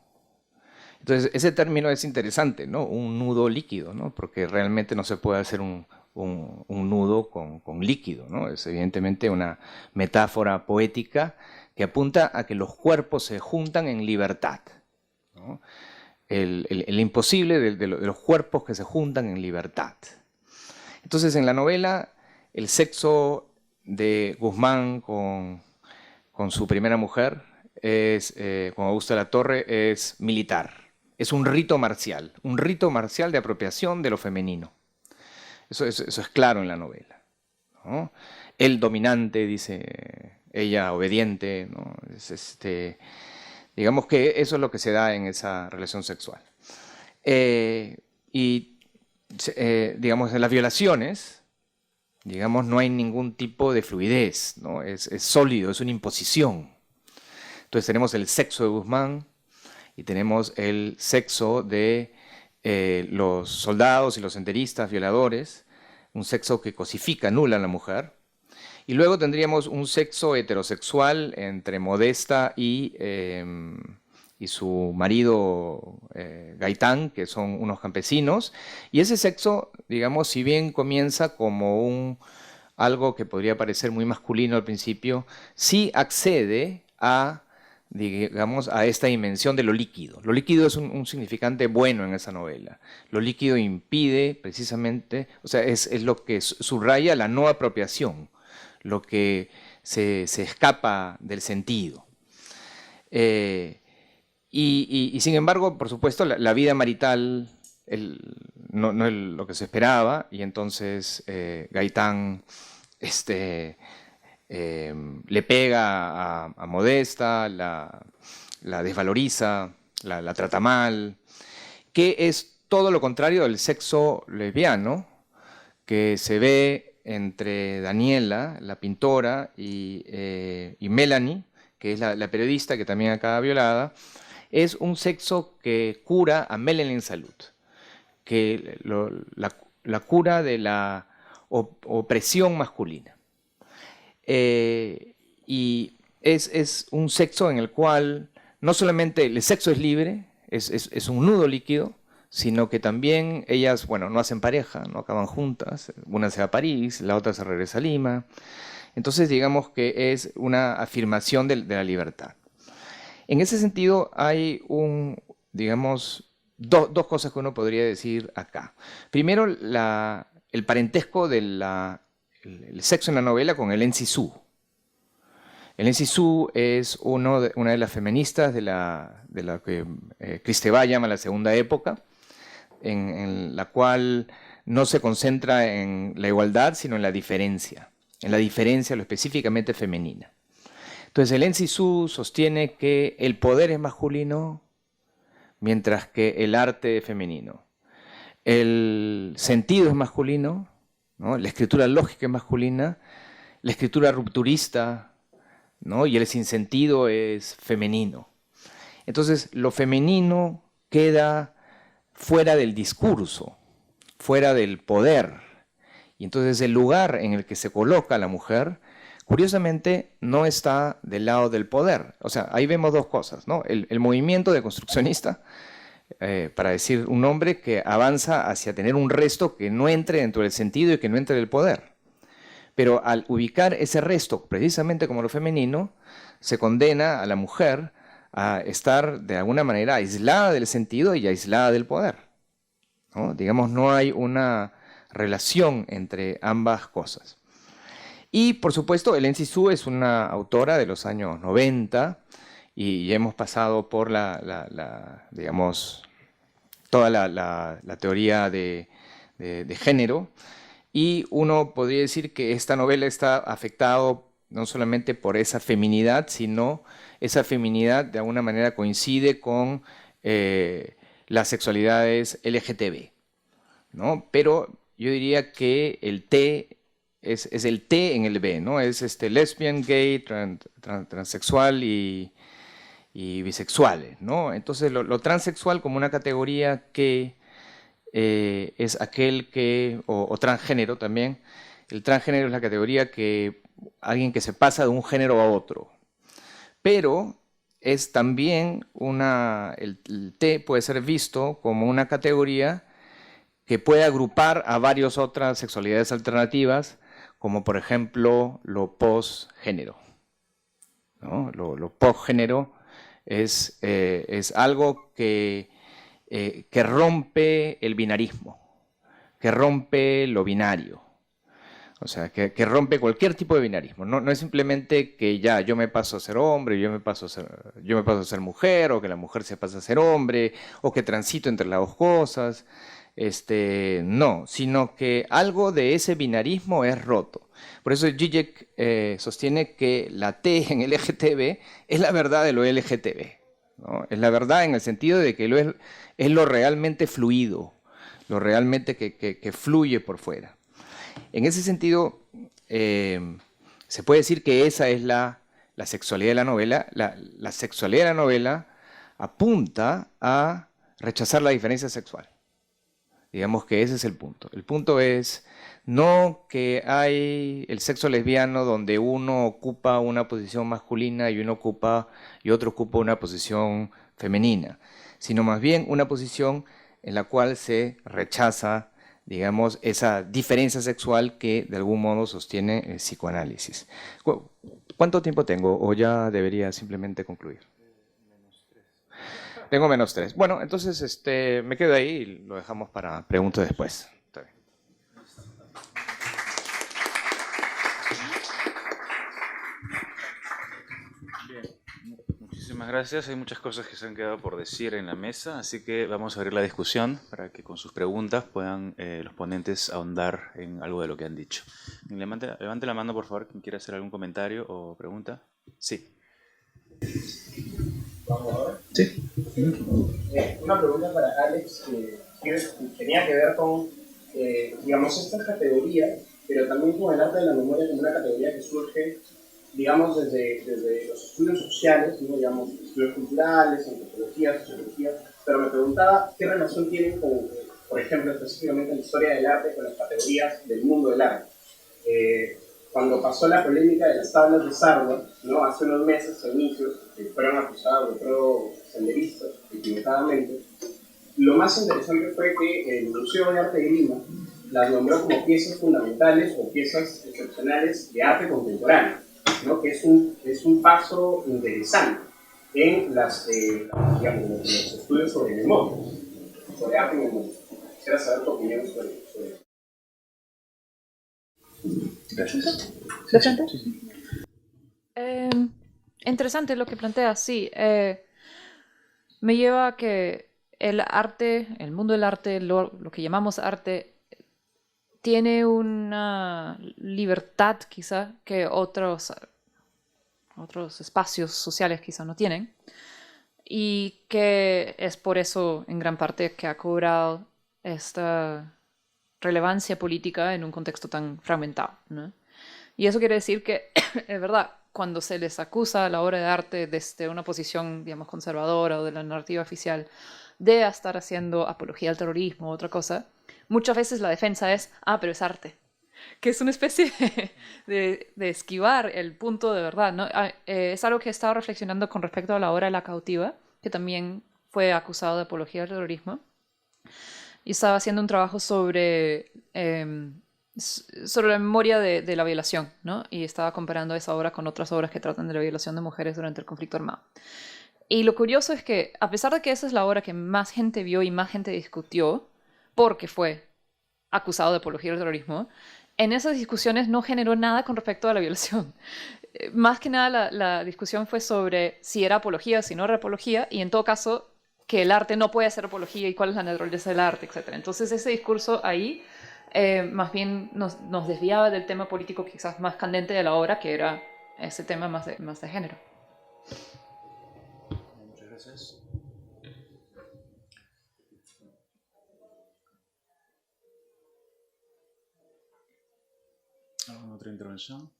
Entonces, ese término es interesante, ¿no? Un nudo líquido, ¿no? Porque realmente no se puede hacer un nudo con líquido, ¿no? Es evidentemente una metáfora poética que apunta a que los cuerpos se juntan en libertad, ¿no? El imposible de los cuerpos que se juntan en libertad. Entonces, en la novela, el sexo de Guzmán con su primera mujer, con Augusta Latorre, es militar. Es un rito marcial de apropiación de lo femenino. Eso es claro en la novela, ¿no? Él dominante, dice ella obediente, ¿no? Digamos que eso es lo que se da en esa relación sexual. Digamos, en las violaciones, digamos, no hay ningún tipo de fluidez, ¿no? Es sólido, es una imposición. Entonces tenemos el sexo de Guzmán y tenemos el sexo de los soldados y los enteristas violadores, un sexo que cosifica, anula a la mujer. Y luego tendríamos un sexo heterosexual entre Modesta y su marido Gaitán, que son unos campesinos. Y ese sexo, digamos, si bien comienza como algo que podría parecer muy masculino al principio, sí accede a, digamos, a esta dimensión de lo líquido. Lo líquido es un significante bueno en esa novela. Lo líquido impide precisamente, o sea, es lo que subraya la no apropiación, lo que se escapa del sentido. Y sin embargo, por supuesto, la vida marital no es lo que se esperaba, y entonces Gaitán le pega a Modesta, la desvaloriza, la trata mal, que es todo lo contrario del sexo lesbiano que se ve entre Daniela, la pintora, y Melanie, que es la periodista que también acaba violada. Es un sexo que cura a Melanie en salud, que la cura de la opresión masculina. Y es un sexo en el cual no solamente el sexo es libre, es un nudo líquido, sino que también ellas, bueno, no hacen pareja, no acaban juntas, una se va a París, la otra se regresa a Lima. Entonces, digamos que es una afirmación de la libertad. En ese sentido, hay digamos, dos cosas que uno podría decir acá. Primero, el parentesco del sexo en la novela con Hélène Cixous. Hélène Cixous es una de las feministas de la que Kristeva llama la segunda época, en la cual no se concentra en la igualdad, sino en la diferencia lo específicamente femenina. Entonces, Hélène Cixous sostiene que el poder es masculino, mientras que el arte es femenino. El sentido es masculino, ¿no? La escritura lógica es masculina, la escritura rupturista, ¿no? Y el sinsentido es femenino. Entonces, lo femenino queda fuera del discurso, fuera del poder. Y entonces el lugar en el que se coloca la mujer, curiosamente, no está del lado del poder. O sea, ahí vemos dos cosas, ¿no? El movimiento deconstruccionista, para decir un hombre que avanza hacia tener un resto que no entre dentro del sentido y que no entre del poder. Pero al ubicar ese resto precisamente como lo femenino, se condena a la mujer a estar de alguna manera aislada del sentido y aislada del poder, ¿no? Digamos, no hay una relación entre ambas cosas. Y, por supuesto, Hélène Cixous es una autora de los años 90 y hemos pasado por digamos, toda la teoría de género, y uno podría decir que esta novela está afectado no solamente por esa feminidad, sino esa feminidad de alguna manera coincide con las sexualidades LGTB, ¿no? Pero yo diría que el T es el T en el B, ¿no? Es lesbian, gay, transexual y bisexuales, ¿no? Entonces lo transexual como una categoría que es aquel que, o transgénero también. El transgénero es la categoría que alguien que se pasa de un género a otro. Pero es también el T puede ser visto como una categoría que puede agrupar a varias otras sexualidades alternativas, como por ejemplo lo posgénero, ¿no? Lo postgénero es algo que rompe el binarismo, que rompe lo binario. O sea, que rompe cualquier tipo de binarismo. No es simplemente que ya yo me paso a ser hombre, yo me paso a ser mujer, o que la mujer se pasa a ser hombre, o que transito entre las dos cosas. No, sino que algo de ese binarismo es roto. Por eso Zizek sostiene que la T en LGTB es la verdad de lo LGTB, ¿no? Es la verdad en el sentido de que es lo realmente fluido, lo realmente que fluye por fuera. En ese sentido, se puede decir que esa es la sexualidad de la novela. La sexualidad de la novela apunta a rechazar la diferencia sexual. Digamos que ese es el punto. El punto es no que hay el sexo lesbiano donde uno ocupa una posición masculina y otro ocupa una posición femenina, sino más bien una posición en la cual se rechaza, digamos, esa diferencia sexual que de algún modo sostiene el psicoanálisis. ¿Cuánto tiempo tengo o ya debería simplemente concluir? Tengo -3. Bueno, entonces me quedo ahí y lo dejamos para preguntas después. Está bien. Muchísimas gracias. Hay muchas cosas que se han quedado por decir en la mesa, así que vamos a abrir la discusión para que con sus preguntas puedan los ponentes ahondar en algo de lo que han dicho. Levante la mano, por favor, quien quiera hacer algún comentario o pregunta. Sí. Sí. Una pregunta para Alex que tenía que ver con, digamos, esta categoría, pero también con el arte de la memoria como una categoría que surge, digamos, desde los estudios sociales, ¿no? Digamos, estudios culturales, antropología, sociología, pero me preguntaba qué relación tienen con, por ejemplo, específicamente la historia del arte con las categorías del mundo del arte. Cuando pasó la polémica de las tablas de Sardo, ¿no? Hace unos meses, a inicios, que fueron acusados de pro-senderistas, equivocadamente, lo más interesante fue que el Museo de Arte de Lima las nombró como piezas fundamentales o piezas excepcionales de arte contemporáneo, ¿no? Que es un paso interesante en digamos, los estudios sobre memoria, sobre arte y memoria. Quisiera saber tu opinión sobre eso. Gracias. Interesante lo que planteas, sí. Me lleva a que el arte, el mundo del arte, lo que llamamos arte, tiene una libertad quizá que otros espacios sociales quizá no tienen, y que es por eso en gran parte que ha cobrado esta relevancia política en un contexto tan fragmentado, ¿no? Y eso quiere decir que, es verdad, cuando se les acusa a la obra de arte desde una posición, digamos, conservadora o de la narrativa oficial de estar haciendo apología al terrorismo o otra cosa, muchas veces la defensa es, pero es arte, que es una especie de esquivar el punto de verdad, ¿no? Es algo que he estado reflexionando con respecto a la obra La cautiva, que también fue acusado de apología al terrorismo, y estaba haciendo un trabajo sobre la memoria de la violación, ¿no? Y estaba comparando esa obra con otras obras que tratan de la violación de mujeres durante el conflicto armado. Y lo curioso es que, a pesar de que esa es la obra que más gente vio y más gente discutió, porque fue acusado de apología al terrorismo, en esas discusiones no generó nada con respecto a la violación. Más que nada la discusión fue sobre si era apología o si no era apología, y en todo caso que el arte no puede ser apología y cuál es la naturaleza del arte, etc. Entonces ese discurso ahí más bien nos desviaba del tema político quizás más candente de la obra, que era ese tema más de género. Muchas gracias. ¿Alguna otra intervención?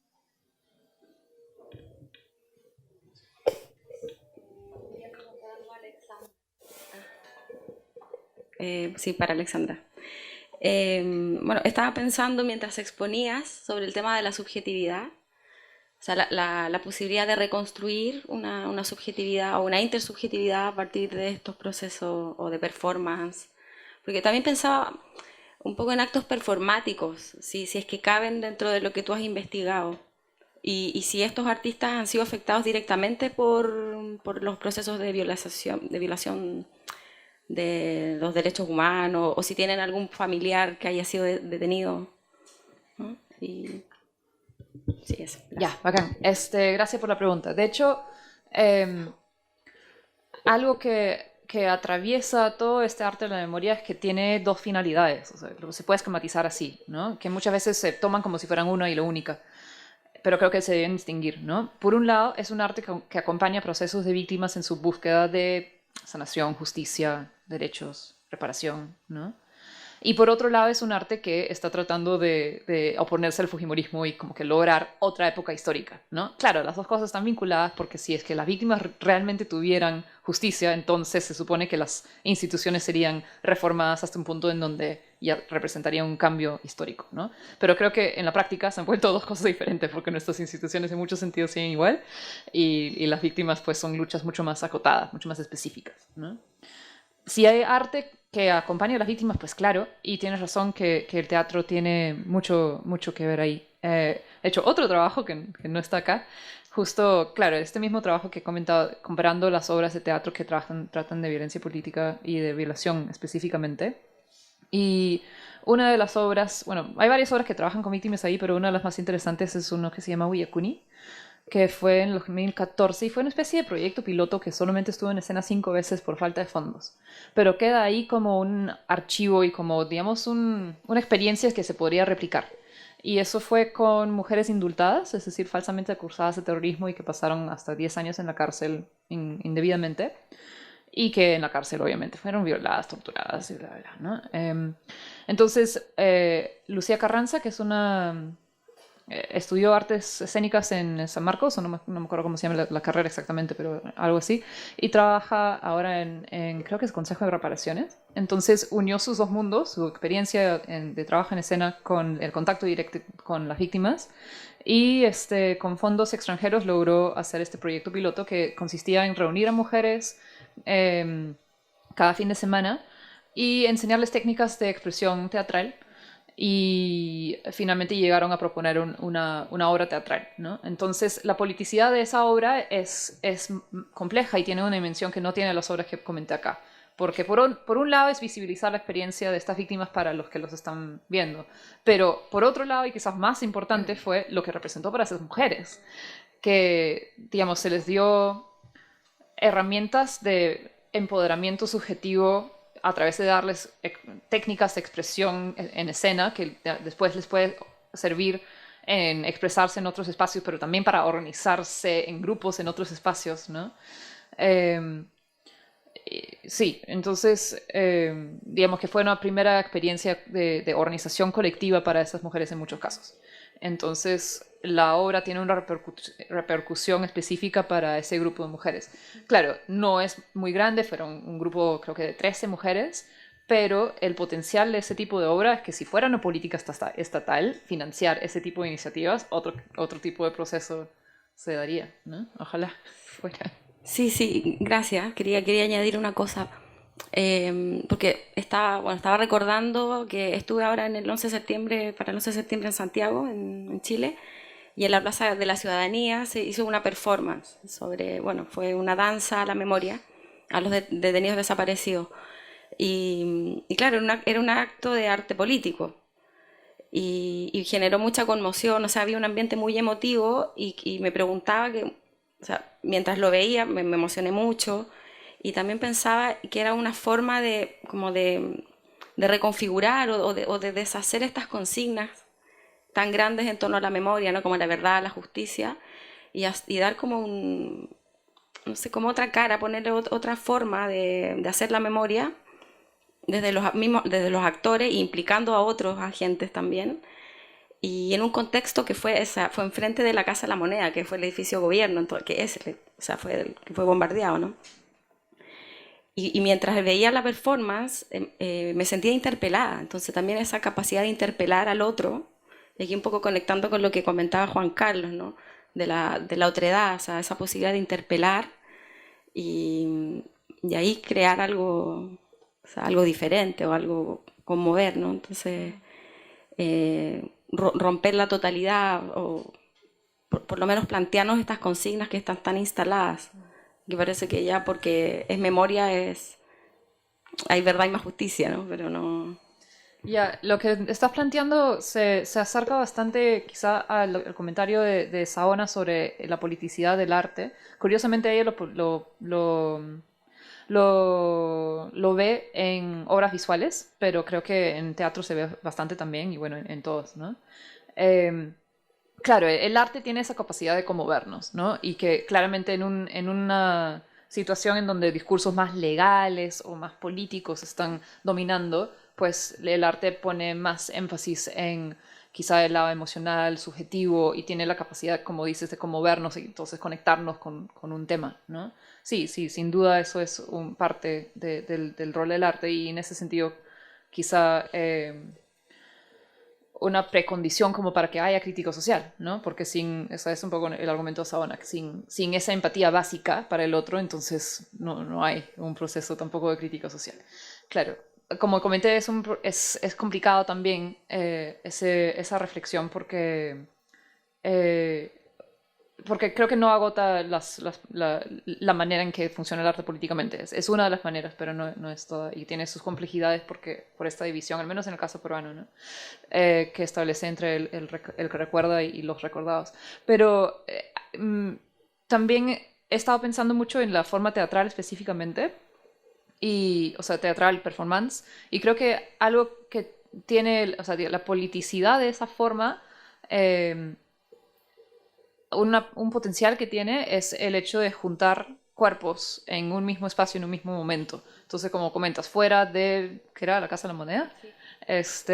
Sí, para Alexandra. Bueno, estaba pensando mientras exponías sobre el tema de la subjetividad, o sea, la posibilidad de reconstruir una subjetividad o una intersubjetividad a partir de estos procesos o de performance, porque también pensaba un poco en actos performáticos, si es que caben dentro de lo que tú has investigado, y si estos artistas han sido afectados directamente por los procesos de violación de los derechos humanos, o si tienen algún familiar que haya sido detenido, ¿no? Y sí, eso. Ya, bacán. Gracias por la pregunta. De hecho, algo que atraviesa todo este arte de la memoria es que tiene dos finalidades. O sea, se puede esquematizar así, ¿no? Que muchas veces se toman como si fueran una y la única. Pero creo que se deben distinguir, ¿no? Por un lado, es un arte que acompaña procesos de víctimas en su búsqueda de sanación, justicia, derechos, reparación, ¿no? Y por otro lado es un arte que está tratando de oponerse al fujimorismo y como que lograr otra época histórica, ¿no? Claro, las dos cosas están vinculadas porque si es que las víctimas realmente tuvieran justicia, entonces se supone que las instituciones serían reformadas hasta un punto en donde ya representaría un cambio histórico, ¿no? Pero creo que en la práctica se han vuelto dos cosas diferentes porque nuestras instituciones en muchos sentidos siguen igual y las víctimas pues son luchas mucho más acotadas, mucho más específicas, ¿no? Si hay arte que acompaña a las víctimas, pues claro, y tienes razón que el teatro tiene mucho que ver ahí. He hecho otro trabajo que no está acá, justo, claro, este mismo trabajo que he comentado, comparando las obras de teatro que tratan de violencia política y de violación específicamente. Y una de las obras, bueno, hay varias obras que trabajan con víctimas ahí, pero una de las más interesantes es uno que se llama Wiyakuni, que fue en el 2014 y fue una especie de proyecto piloto que solamente estuvo en escena 5 veces por falta de fondos. Pero queda ahí como un archivo y como, digamos, una experiencia que se podría replicar. Y eso fue con mujeres indultadas, es decir, falsamente acusadas de terrorismo y que pasaron hasta 10 años en la cárcel indebidamente. Y que en la cárcel obviamente fueron violadas, torturadas y bla, bla, ¿no? Entonces, Lucía Carranza, que es una... estudió artes escénicas en San Marcos, o no me acuerdo cómo se llama la carrera exactamente, pero algo así, y trabaja ahora creo que es Consejo de Reparaciones. Entonces unió sus dos mundos, su experiencia de trabajo en escena con el contacto directo con las víctimas, y con fondos extranjeros logró hacer este proyecto piloto que consistía en reunir a mujeres cada fin de semana y enseñarles técnicas de expresión teatral. Y finalmente llegaron a proponer una obra teatral, ¿no? Entonces la politicidad de esa obra es compleja y tiene una dimensión que no tienen las obras que comenté acá, porque por un lado es visibilizar la experiencia de estas víctimas para los que los están viendo, pero por otro lado, y quizás más importante, fue lo que representó para esas mujeres, que, digamos, se les dio herramientas de empoderamiento subjetivo a través de darles técnicas de expresión en escena que después les puede servir en expresarse en otros espacios, pero también para organizarse en grupos en otros espacios, ¿no? Sí, entonces, digamos que fue una primera experiencia de organización colectiva para esas mujeres en muchos casos. Entonces, la obra tiene una repercusión específica para ese grupo de mujeres. Claro, no es muy grande, fueron un grupo creo que de 13 mujeres, pero el potencial de ese tipo de obra es que si fuera una política estatal, financiar ese tipo de iniciativas, otro tipo de proceso se daría, ¿no? Ojalá fuera. Sí, gracias. Quería añadir una cosa. Porque estaba recordando que estuve ahora en el 11 de septiembre, para el 11 de septiembre en Santiago, en Chile, y en la Plaza de la Ciudadanía se hizo una performance sobre, fue una danza a la memoria a los detenidos desaparecidos. Y claro, era un acto de arte político y generó mucha conmoción, o sea, había un ambiente muy emotivo y me preguntaba o sea, mientras lo veía me emocioné mucho. Y también pensaba que era una forma de reconfigurar o de deshacer estas consignas tan grandes en torno a la memoria, ¿no? Como la verdad, la justicia, y dar como no sé, como otra cara, ponerle otra forma de hacer la memoria desde los actores, implicando a otros agentes también, y en un contexto que fue enfrente de la Casa de la Moneda, que fue el edificio de gobierno, que fue bombardeado, ¿no? Y mientras veía la performance, me sentía interpelada. Entonces también esa capacidad de interpelar al otro, y aquí un poco conectando con lo que comentaba Juan Carlos, ¿no? de la otredad, o sea, esa posibilidad de interpelar y ahí crear algo, o sea, algo diferente o algo conmover, ¿no? Entonces, romper la totalidad por lo menos plantearnos estas consignas que están tan instaladas. Que parece que ya porque es memoria hay verdad y más justicia, ¿no? Pero no... Ya, lo que estás planteando se acerca bastante quizá al comentario de Saona sobre la politicidad del arte. Curiosamente ella lo ve en obras visuales, pero creo que en teatro se ve bastante también, y bueno, en todos, ¿no? Claro, el arte tiene esa capacidad de conmovernos, ¿no? Y que claramente en una situación en donde discursos más legales o más políticos están dominando, pues el arte pone más énfasis en quizá el lado emocional, subjetivo, y tiene la capacidad, como dices, de conmovernos y entonces conectarnos con un tema, ¿no? Sí, sin duda eso es parte del rol del arte, y en ese sentido quizá una precondición como para que haya crítica social, ¿no? Porque ese es un poco el argumento de Saona, que sin esa empatía básica para el otro, entonces no hay un proceso tampoco de crítica social. Claro, como comenté, es complicado también esa reflexión porque creo que no agota la manera en que funciona el arte políticamente. Es una de las maneras, pero no es toda. Y tiene sus complejidades por esta división, al menos en el caso peruano, ¿no? Que establece entre el que recuerda y los recordados. Pero también he estado pensando mucho en la forma teatral específicamente, o sea, teatral, performance, y creo que algo que tiene, o sea, la politicidad de esa forma... un potencial que tiene es el hecho de juntar cuerpos en un mismo espacio, en un mismo momento. Entonces, como comentas, fuera de, ¿qué era? La Casa de la Moneda, sí.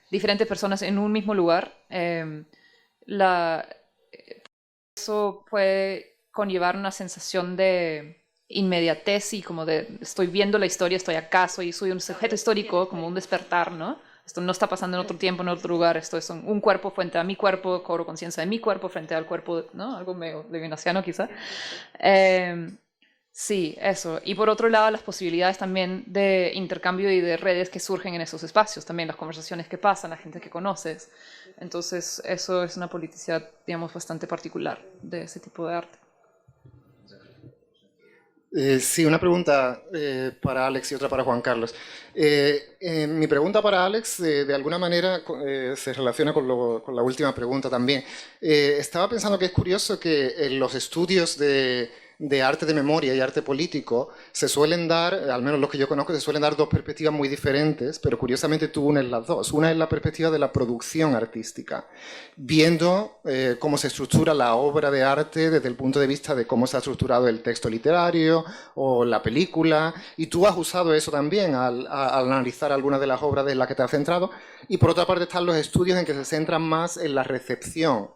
Diferentes personas en un mismo lugar, eso puede conllevar una sensación de inmediatez y como de estoy viendo la historia, estoy acá, soy un sujeto histórico, como un despertar, ¿no? Esto no está pasando en otro tiempo, en otro lugar, esto es un cuerpo frente a mi cuerpo, cobro conciencia de mi cuerpo frente al cuerpo, ¿no? Algo medio levinasiano quizá. Sí, eso. Y por otro lado, las posibilidades también de intercambio y de redes que surgen en esos espacios, también las conversaciones que pasan, la gente que conoces. Entonces, eso es una politicidad, digamos, bastante particular de ese tipo de arte. Sí, una pregunta para Alex y otra para Juan Carlos. Mi pregunta para Alex, de alguna manera, se relaciona con la última pregunta también. Estaba pensando que es curioso que en los estudios de arte de memoria y arte político se suelen dar, al menos los que yo conozco, se suelen dar dos perspectivas muy diferentes, pero curiosamente tú unes las dos. Una es la perspectiva de la producción artística, viendo cómo se estructura la obra de arte desde el punto de vista de cómo se ha estructurado el texto literario o la película, y tú has usado eso también al analizar algunas de las obras en las que te has centrado, y por otra parte están los estudios en que se centran más en la recepción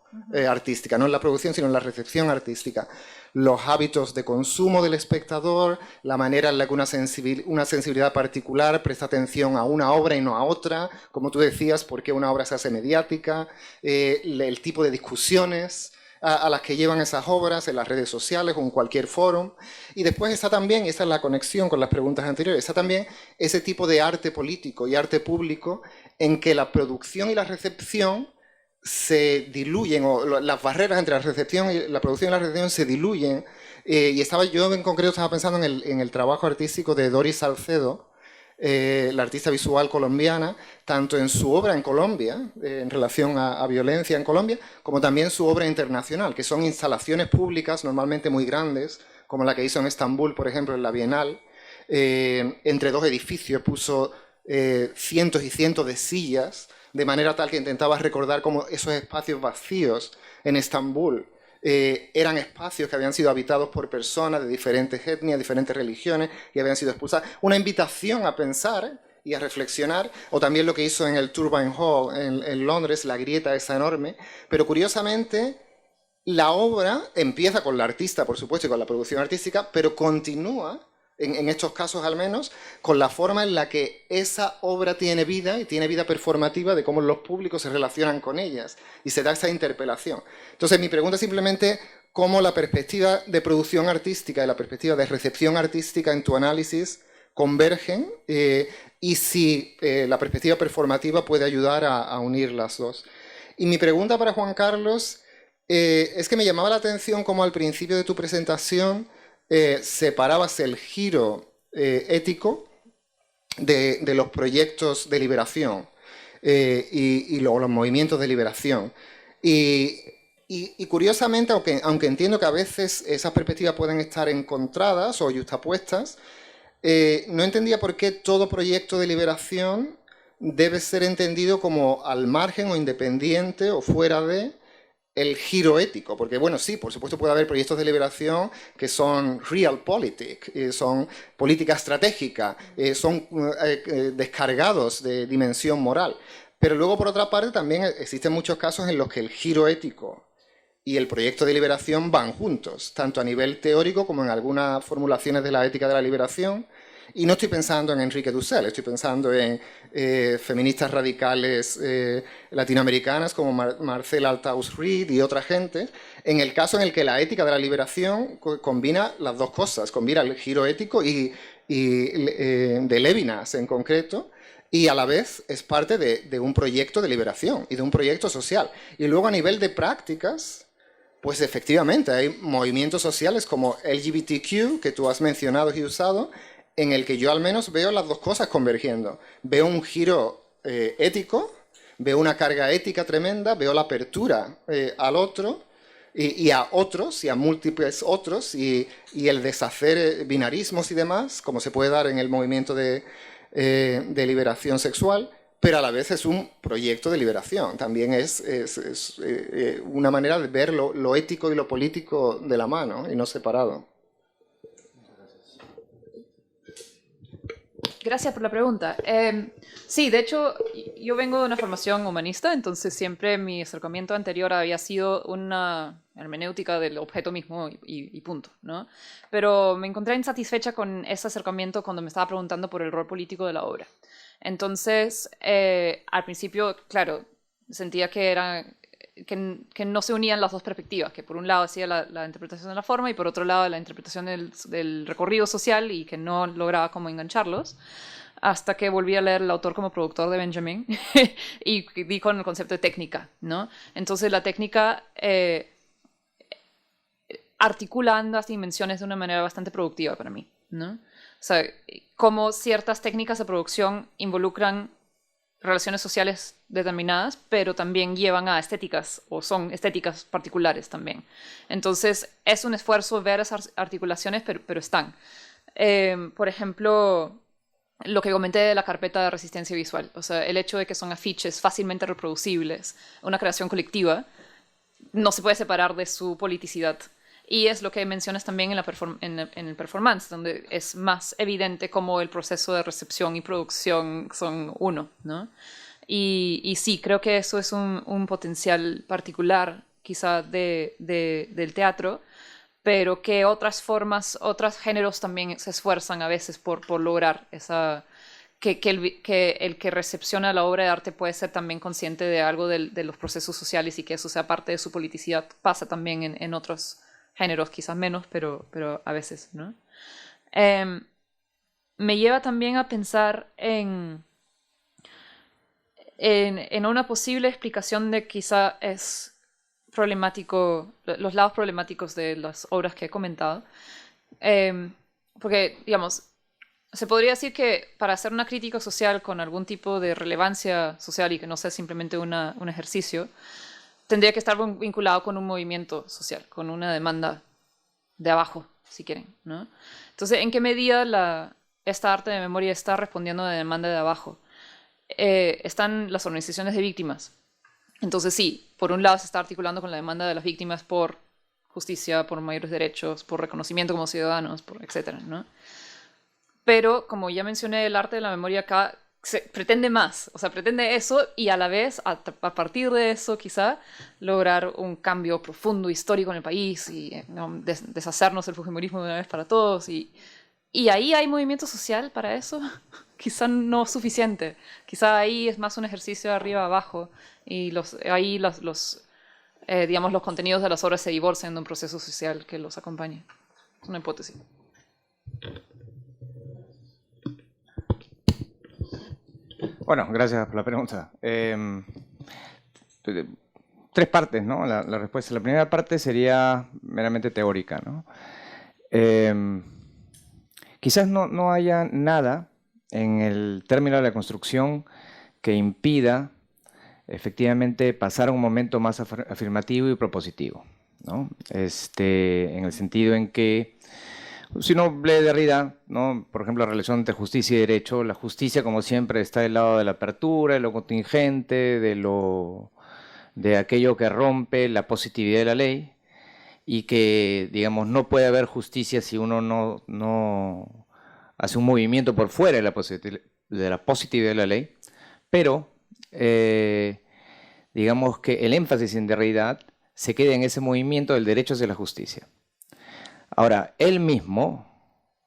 artística, no en la producción, sino en la recepción artística. Los hábitos de consumo del espectador, la manera en la que una sensibilidad particular presta atención a una obra y no a otra, como tú decías, por qué una obra se hace mediática, el tipo de discusiones a las que llevan esas obras en las redes sociales o en cualquier foro. Y después está también, y esa es la conexión con las preguntas anteriores, está también ese tipo de arte político y arte público en que la producción y la recepción se diluyen, o las barreras entre la producción y la recepción se diluyen. Y yo en concreto estaba pensando en el trabajo artístico de Doris Salcedo, la artista visual colombiana, tanto en su obra en Colombia, en relación a violencia en Colombia, como también su obra internacional, que son instalaciones públicas normalmente muy grandes, como la que hizo en Estambul, por ejemplo, en la Bienal. Entre dos edificios puso cientos y cientos de sillas, de manera tal que intentaba recordar cómo esos espacios vacíos en Estambul eran espacios que habían sido habitados por personas de diferentes etnias, diferentes religiones, y habían sido expulsadas. Una invitación a pensar y a reflexionar, o también lo que hizo en el Turbine Hall en Londres, la grieta esa enorme, pero curiosamente la obra empieza con la artista, por supuesto, y con la producción artística, pero continúa, en estos casos al menos, con la forma en la que esa obra tiene vida, y tiene vida performativa de cómo los públicos se relacionan con ellas, y se da esa interpelación. Entonces mi pregunta es simplemente cómo la perspectiva de producción artística y la perspectiva de recepción artística en tu análisis convergen, y si la perspectiva performativa puede ayudar a unir las dos. Y mi pregunta para Juan Carlos es que me llamaba la atención como al principio de tu presentación separabas el giro ético de los proyectos de liberación y luego los movimientos de liberación. Y curiosamente, aunque entiendo que a veces esas perspectivas pueden estar encontradas o yuxtapuestas, no entendía por qué todo proyecto de liberación debe ser entendido como al margen o independiente o fuera de el giro ético, porque bueno, sí, por supuesto puede haber proyectos de liberación que son realpolitik, son política estratégica, son descargados de dimensión moral, pero luego por otra parte también existen muchos casos en los que el giro ético y el proyecto de liberación van juntos, tanto a nivel teórico como en algunas formulaciones de la ética de la liberación. Y no estoy pensando en Enrique Dussel, estoy pensando en feministas radicales latinoamericanas como Marcela Althaus Reed y otra gente, en el caso en el que la ética de la liberación combina las dos cosas, combina el giro ético y de Levinas en concreto, y a la vez es parte de un proyecto de liberación y de un proyecto social. Y luego a nivel de prácticas, pues efectivamente hay movimientos sociales como LGBTQ, que tú has mencionado y usado, en el que yo al menos veo las dos cosas convergiendo. Veo un giro ético, veo una carga ética tremenda, veo la apertura al otro y a otros, y a múltiples otros, y el deshacer binarismos y demás, como se puede dar en el movimiento de liberación sexual, pero a la vez es un proyecto de liberación. También es una manera de ver lo ético y lo político de la mano y no separado. Gracias por la pregunta. Sí, de hecho, yo vengo de una formación humanista, entonces siempre mi acercamiento anterior había sido una hermenéutica del objeto mismo y punto, ¿no? Pero me encontré insatisfecha con ese acercamiento cuando me estaba preguntando por el rol político de la obra. Entonces, al principio, claro, sentía que no se unían las dos perspectivas, que por un lado hacía la interpretación de la forma y por otro lado la interpretación del recorrido social y que no lograba como engancharlos, hasta que volví a leer el autor como productor de Benjamin y di con el concepto de técnica, ¿no? Entonces la técnica articula ambas dimensiones de una manera bastante productiva para mí, ¿no? O sea, cómo ciertas técnicas de producción involucran relaciones sociales determinadas, pero también llevan a estéticas, o son estéticas particulares también. Entonces, es un esfuerzo ver esas articulaciones, pero están. Por ejemplo, lo que comenté de la carpeta de resistencia visual, o sea, el hecho de que son afiches fácilmente reproducibles, una creación colectiva, no se puede separar de su politicidad. Y es lo que mencionas también en el performance, donde es más evidente cómo el proceso de recepción y producción son uno, ¿no? Y sí, creo que eso es un potencial particular quizá del teatro, pero que otras formas, otros géneros también se esfuerzan a veces por lograr esa... Que el que recepciona la obra de arte puede ser también consciente de algo de los procesos sociales y que eso sea parte de su politicidad, pasa también en otros géneros, quizás menos, pero a veces, ¿no? Me lleva también a pensar en una posible explicación de quizá es problemático, los lados problemáticos de las obras que he comentado. Porque, digamos, se podría decir que para hacer una crítica social con algún tipo de relevancia social y que no sea simplemente un ejercicio, tendría que estar vinculado con un movimiento social, con una demanda de abajo, si quieren, ¿no? Entonces, ¿en qué medida esta arte de memoria está respondiendo a la demanda de abajo? Están las organizaciones de víctimas. Entonces, sí, por un lado se está articulando con la demanda de las víctimas por justicia, por mayores derechos, por reconocimiento como ciudadanos, etcétera, ¿no? Pero, como ya mencioné, el arte de la memoria acá pretende más, o sea, pretende eso y a la vez, a partir de eso, quizá, lograr un cambio profundo, histórico en el país y ¿no? deshacernos del fujimorismo de una vez para todos. Y ahí hay movimiento social para eso, quizá no suficiente, quizá ahí es más un ejercicio de arriba a abajo y ahí digamos, los contenidos de las obras se divorcian de un proceso social que los acompañe. Es una hipótesis. Bueno, gracias por la pregunta. tres partes, ¿no? La respuesta. La primera parte sería meramente teórica, ¿no? Quizás no haya nada en el término de la construcción que impida efectivamente pasar a un momento más afirmativo y propositivo, ¿no? En el sentido en que, si uno lee Derrida, ¿no? Por ejemplo, la relación entre justicia y derecho, la justicia, como siempre, está del lado de la apertura, de lo contingente, de aquello que rompe la positividad de la ley, y que, digamos, no puede haber justicia si uno no hace un movimiento por fuera de la positividad de la ley, pero digamos que el énfasis en Derrida se queda en ese movimiento del derecho hacia la justicia. Ahora, él mismo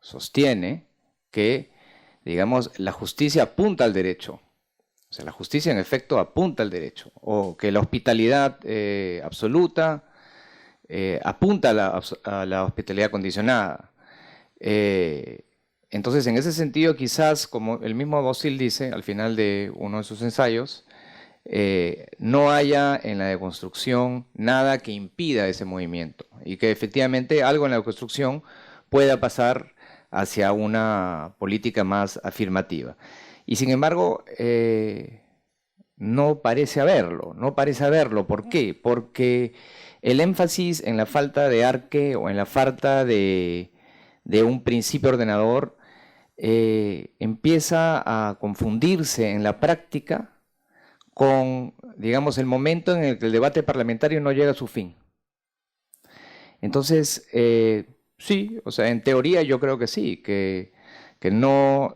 sostiene que, digamos, la justicia apunta al derecho. O sea, la justicia en efecto apunta al derecho. O que la hospitalidad absoluta apunta a la hospitalidad condicionada. Entonces, en ese sentido, quizás, como el mismo Bosil dice al final de uno de sus ensayos, no haya en la deconstrucción nada que impida ese movimiento y que efectivamente algo en la deconstrucción pueda pasar hacia una política más afirmativa. Y sin embargo, no parece haberlo, no parece haberlo. ¿Por qué? Porque el énfasis en la falta de arque o en la falta de un principio ordenador empieza a confundirse en la práctica con, digamos, el momento en el que el debate parlamentario no llega a su fin. Entonces, sí, o sea, en teoría yo creo que sí, que no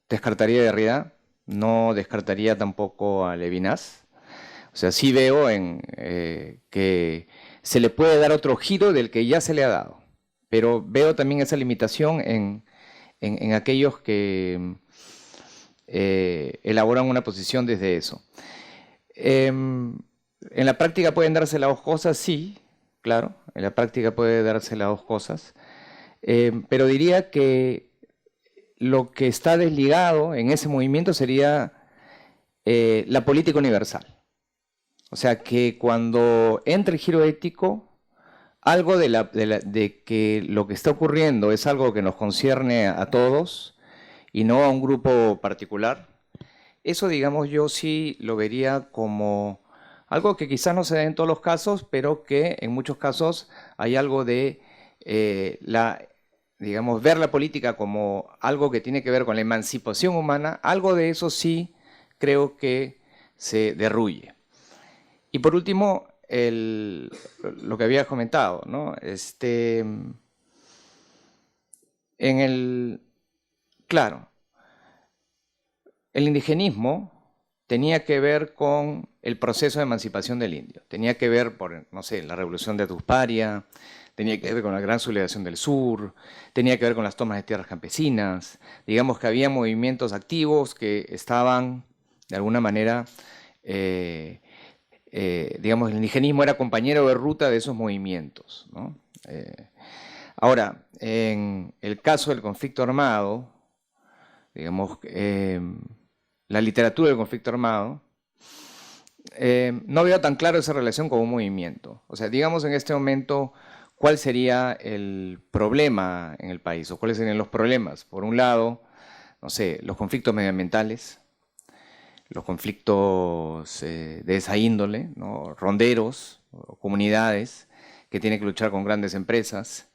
descartaría Derrida, no descartaría tampoco a Levinas. O sea, sí veo que se le puede dar otro giro del que ya se le ha dado, pero veo también esa limitación en aquellos que elaboran una posición desde eso. En la práctica pueden darse las dos cosas, sí, claro, en la práctica puede darse las dos cosas, pero diría que lo que está desligado en ese movimiento sería la política universal. O sea, que cuando entra el giro ético, algo de que lo que está ocurriendo es algo que nos concierne a todos y no a un grupo particular. Eso, digamos, yo sí lo vería como algo que quizás no se da en todos los casos, pero que en muchos casos hay algo de, digamos, ver la política como algo que tiene que ver con la emancipación humana. Algo de eso sí creo que se derruye. Y por último, lo que había comentado, ¿no? Claro, el indigenismo tenía que ver con el proceso de emancipación del indio. Tenía que ver por, no sé, la revolución de Tusparia, tenía que ver con la gran sublevación del sur, tenía que ver con las tomas de tierras campesinas. Digamos que había movimientos activos que estaban, de alguna manera, digamos, el indigenismo era compañero de ruta de esos movimientos, ¿no? Ahora, en el caso del conflicto armado, digamos, la literatura del conflicto armado, no veo tan claro esa relación con un movimiento. O sea, digamos en este momento, ¿cuál sería el problema en el país? ¿O cuáles serían los problemas? Por un lado, no sé, los conflictos medioambientales, los conflictos de esa índole, ¿no? Ronderos, comunidades que tienen que luchar con grandes empresas.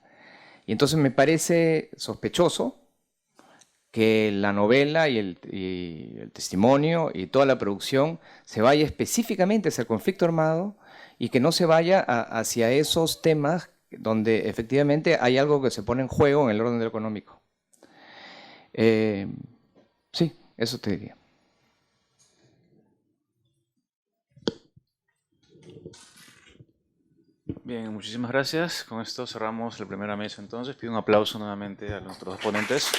Y entonces me parece sospechoso que la novela y el testimonio y toda la producción se vaya específicamente hacia el conflicto armado y que no se vaya hacia esos temas donde efectivamente hay algo que se pone en juego en el orden de lo económico. Sí, eso te diría. Bien, muchísimas gracias. Con esto cerramos la primera mesa entonces. Pido un aplauso nuevamente a nuestros ponentes.